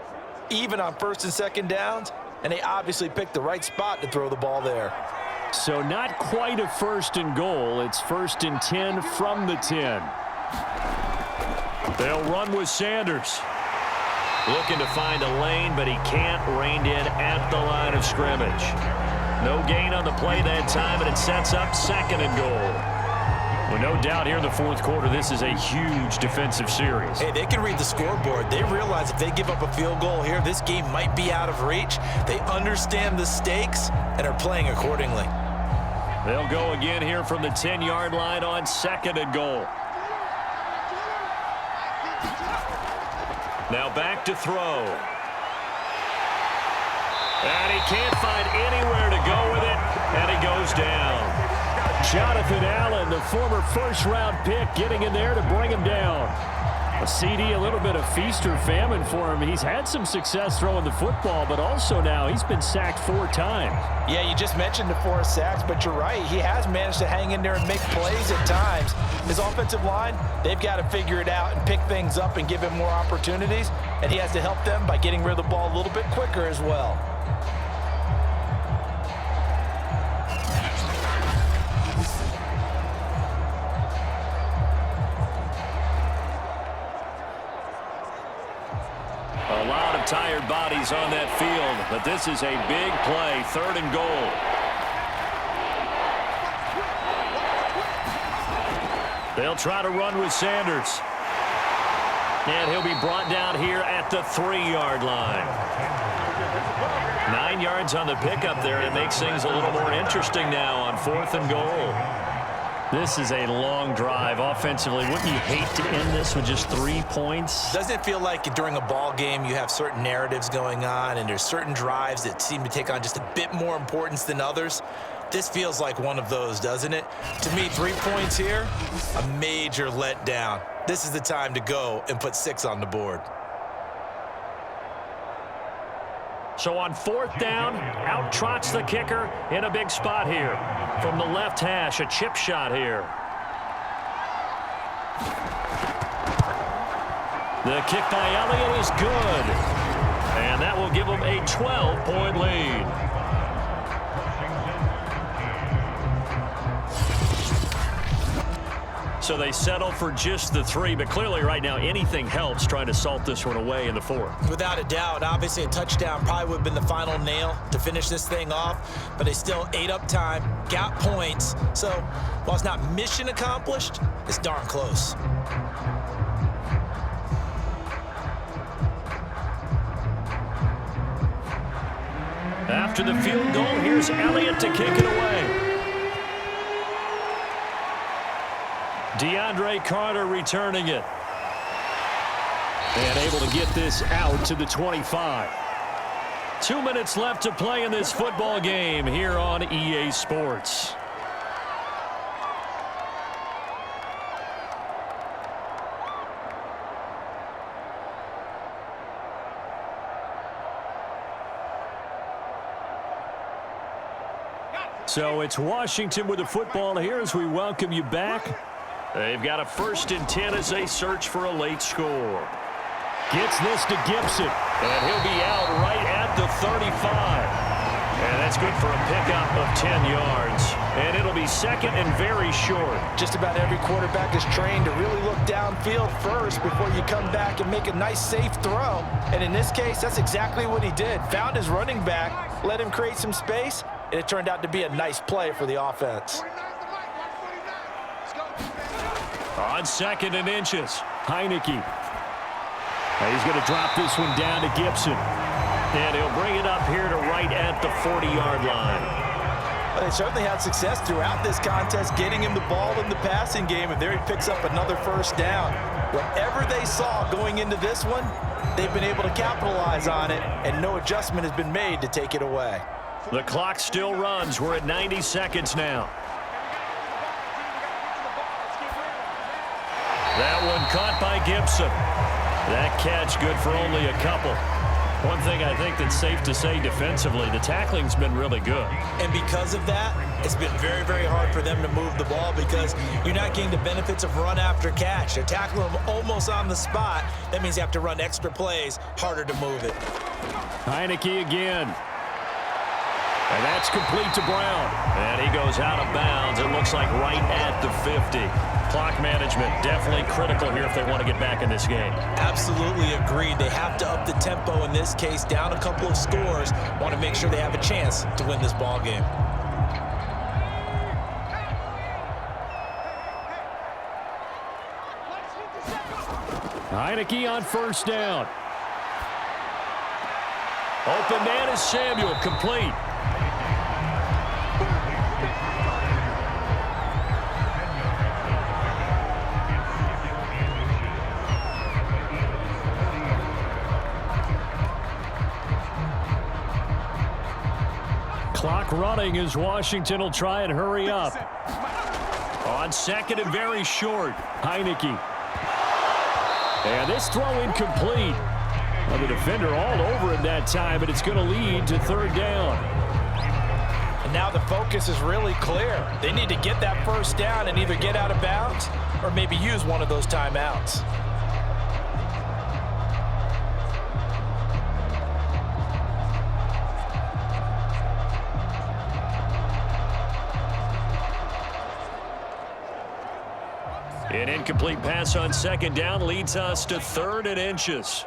even on 1st and 2nd downs, and they obviously picked the right spot to throw the ball there. So not quite a 1st and goal. It's 1st and 10 from the 10. They'll run with Sanders. Looking to find a lane, but he can't. Reined in at the line of scrimmage. No gain on the play that time, and it sets up 2nd and goal. Well, no doubt here in the fourth quarter, this is a huge defensive series. Hey, they can read the scoreboard. They realize if they give up a field goal here, this game might be out of reach. They understand the stakes and are playing accordingly. They'll go again here from the 10-yard line on 2nd and goal. Now back to throw. And he can't find anywhere to go with it, and he goes down. Jonathan Allen, the former 1st-round pick, getting in there to bring him down. A CD, a little bit of feast or famine for him. He's had some success throwing the football, but also now he's been sacked 4 times. Yeah, you just mentioned the 4 sacks, but you're right. He has managed to hang in there and make plays at times. His offensive line, they've got to figure it out and pick things up and give him more opportunities, and he has to help them by getting rid of the ball a little bit quicker as well. A lot of tired bodies on that field, but this is a big play, 3rd and goal. They'll try to run with Sanders. And he'll be brought down here at the 3-yard line. 9 yards on the pickup there. It makes things a little more interesting now on 4th and goal. This is a long drive offensively. Wouldn't you hate to end this with just 3 points? Doesn't it feel like during a ball game you have certain narratives going on and there's certain drives that seem to take on just a bit more importance than others? This feels like one of those, doesn't it? To me, 3 points here, a major letdown. This is the time to go and put 6 on the board. So on 4th down, out trots the kicker in a big spot here. From the left hash, a chip shot here. The kick by Elliott is good. And that will give them a 12-point lead. So they settle for just the 3, but clearly right now anything helps trying to salt this one away in the 4th. Without a doubt, obviously a touchdown probably would have been the final nail to finish this thing off, but they still ate up time, got points. So while it's not mission accomplished, it's darn close. After the field goal, here's Elliott to kick it away. DeAndre Carter returning it. And able to get this out to the 25. 2 minutes left to play in this football game here on EA Sports. So it's Washington with the football here as we welcome you back. They've got a 1st and 10 as they search for a late score. Gets this to Gibson, and he'll be out right at the 35. And that's good for a pickup of 10 yards. And it'll be 2nd and very short. Just about every quarterback is trained to really look downfield first before you come back and make a nice, safe throw. And in this case, that's exactly what he did. Found his running back, let him create some space, and it turned out to be a nice play for the offense. On 2nd and inches, Heineke. He's going to drop this one down to Gibson. and he'll bring it up here to right at the 40-yard line. Well, they certainly had success throughout this contest getting him the ball in the passing game, and there he picks up another 1st down. Whatever they saw going into this one, they've been able to capitalize on it, and no adjustment has been made to take it away. The clock still runs. We're at 90 seconds now. That one caught by Gibson. That catch good for only a couple. One thing I think that's safe to say defensively, the tackling's been really good. And because of that, it's been very, very hard for them to move the ball because you're not getting the benefits of run after catch. They're tackling them almost on the spot. That means you have to run extra plays, harder to move it. Heineke again. And that's complete to Brown. And he goes out of bounds. It looks like right at the 50. Clock management definitely critical here if they want to get back in this game. Absolutely agreed. They have to up the tempo in this case, down a couple of scores. Want to make sure they have a chance to win this ball game. Heineke on 1st down. Open man is Samuel, complete. Clock running as Washington will try and hurry up. On 2nd and very short. Heineke. And this throw incomplete. Well, the defender all over him that time, but it's going to lead to 3rd down. And now the focus is really clear. They need to get that 1st down and either get out of bounds or maybe use one of those timeouts. An incomplete pass on 2nd down leads us to 3rd and inches.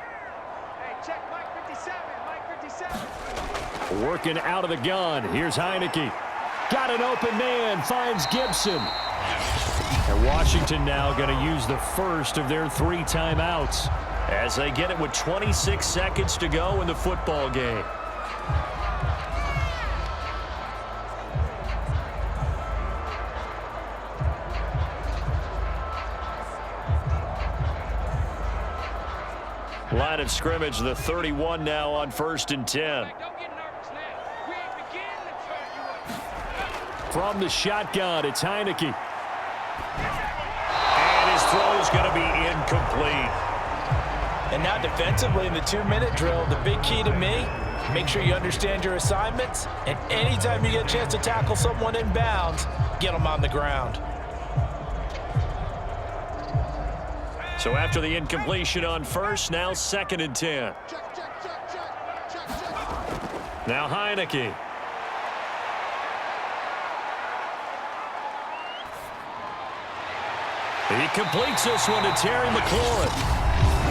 Working out of the gun. Here's Heineke. Got an open man. Finds Gibson. And Washington now going to use the first of their 3 timeouts. as they get it with 26 seconds to go in the football game. Line of scrimmage, the 31 now on 1st and 10. From the shotgun, it's Heineke. And his throw is going to be incomplete. And now defensively in the 2-minute drill, the big key to me, make sure you understand your assignments, and anytime you get a chance to tackle someone in bounds, get them on the ground. So after the incompletion on 1st, now 2nd and 10. Now Heineke. He completes this one to Terry McLaurin.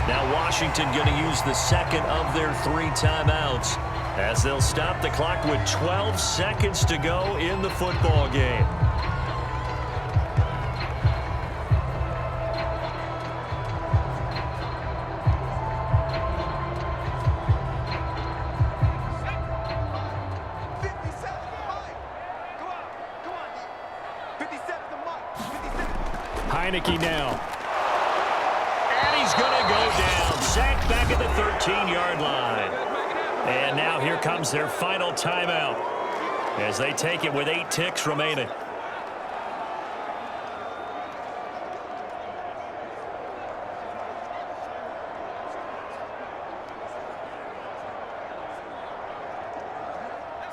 Now Washington going to use the 2nd of their 3 timeouts as they'll stop the clock with 12 seconds to go in the football game. Heineke now. And he's going to go down. Sacked back at the 13-yard line. And now here comes their final timeout as they take it with 8 ticks remaining.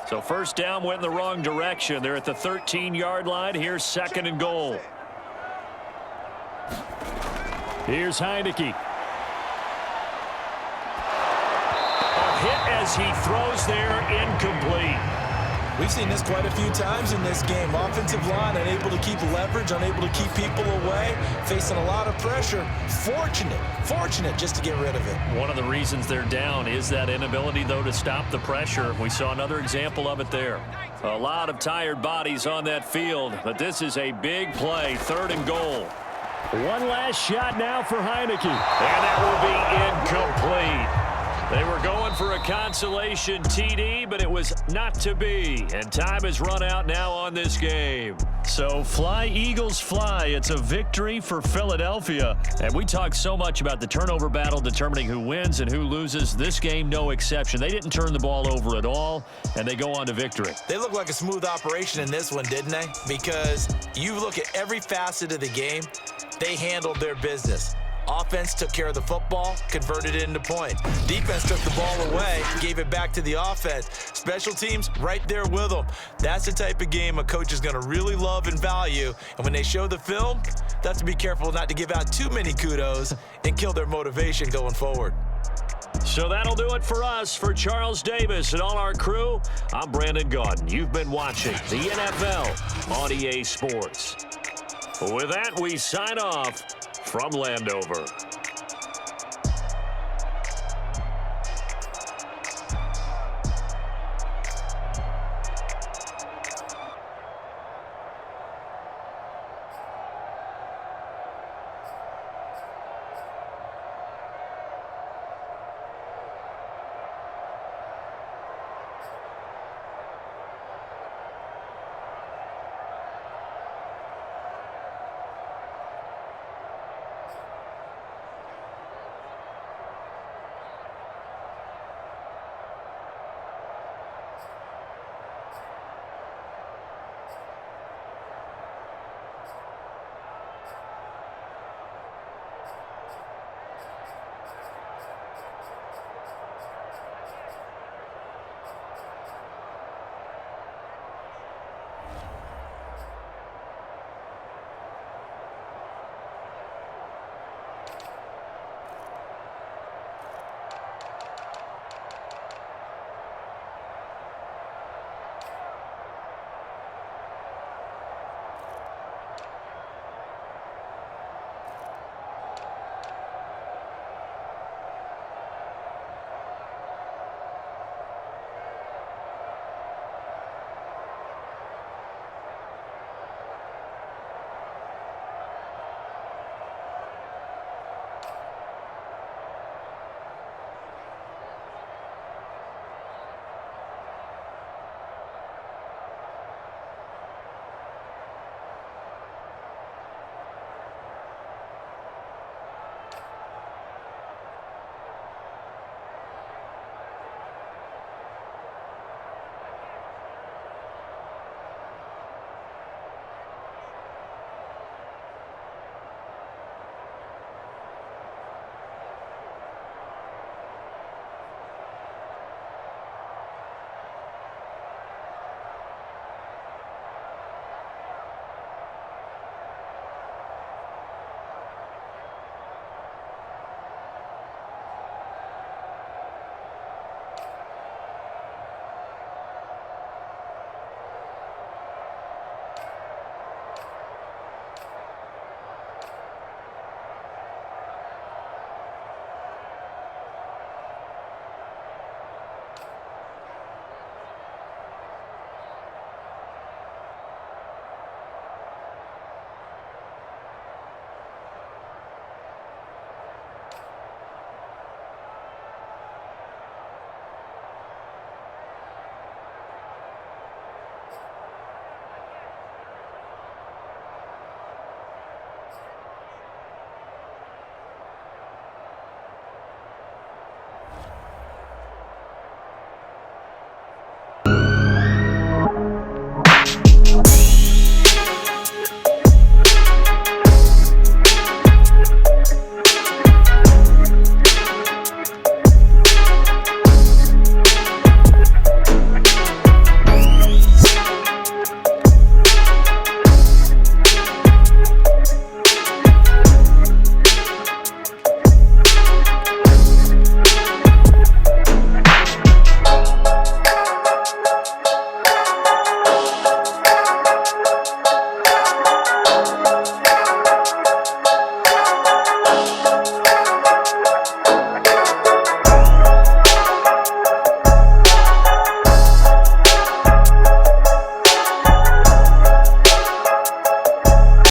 So 1st down went in the wrong direction. They're at the 13-yard line. Here's 2nd and goal. Here's Heineke. A hit as he throws there, incomplete. We've seen this quite a few times in this game. Offensive line unable to keep leverage, unable to keep people away, facing a lot of pressure. Fortunate just to get rid of it. One of the reasons they're down is that inability, though, to stop the pressure. We saw another example of it there. A lot of tired bodies on that field, but this is a big play, 3rd and goal. One last shot now for Heineke. And that will be incomplete. They were going for a consolation TD, but it was not to be. And time has run out now on this game. So fly, Eagles, fly. It's a victory for Philadelphia. And we talk so much about the turnover battle determining who wins and who loses. This game, no exception. They didn't turn the ball over at all, and they go on to victory. They look like a smooth operation in this one, didn't they? Because you look at every facet of the game, they handled their business. Offense took care of the football, converted it into points. Defense took the ball away, gave it back to the offense. Special teams right there with them. That's the type of game a coach is going to really love and value. And when they show the film, they have to be careful not to give out too many kudos and kill their motivation going forward. So that'll do it for us. For Charles Davis and all our crew, I'm Brandon Gaudin. You've been watching the NFL on EA Sports. With that, we sign off from Landover.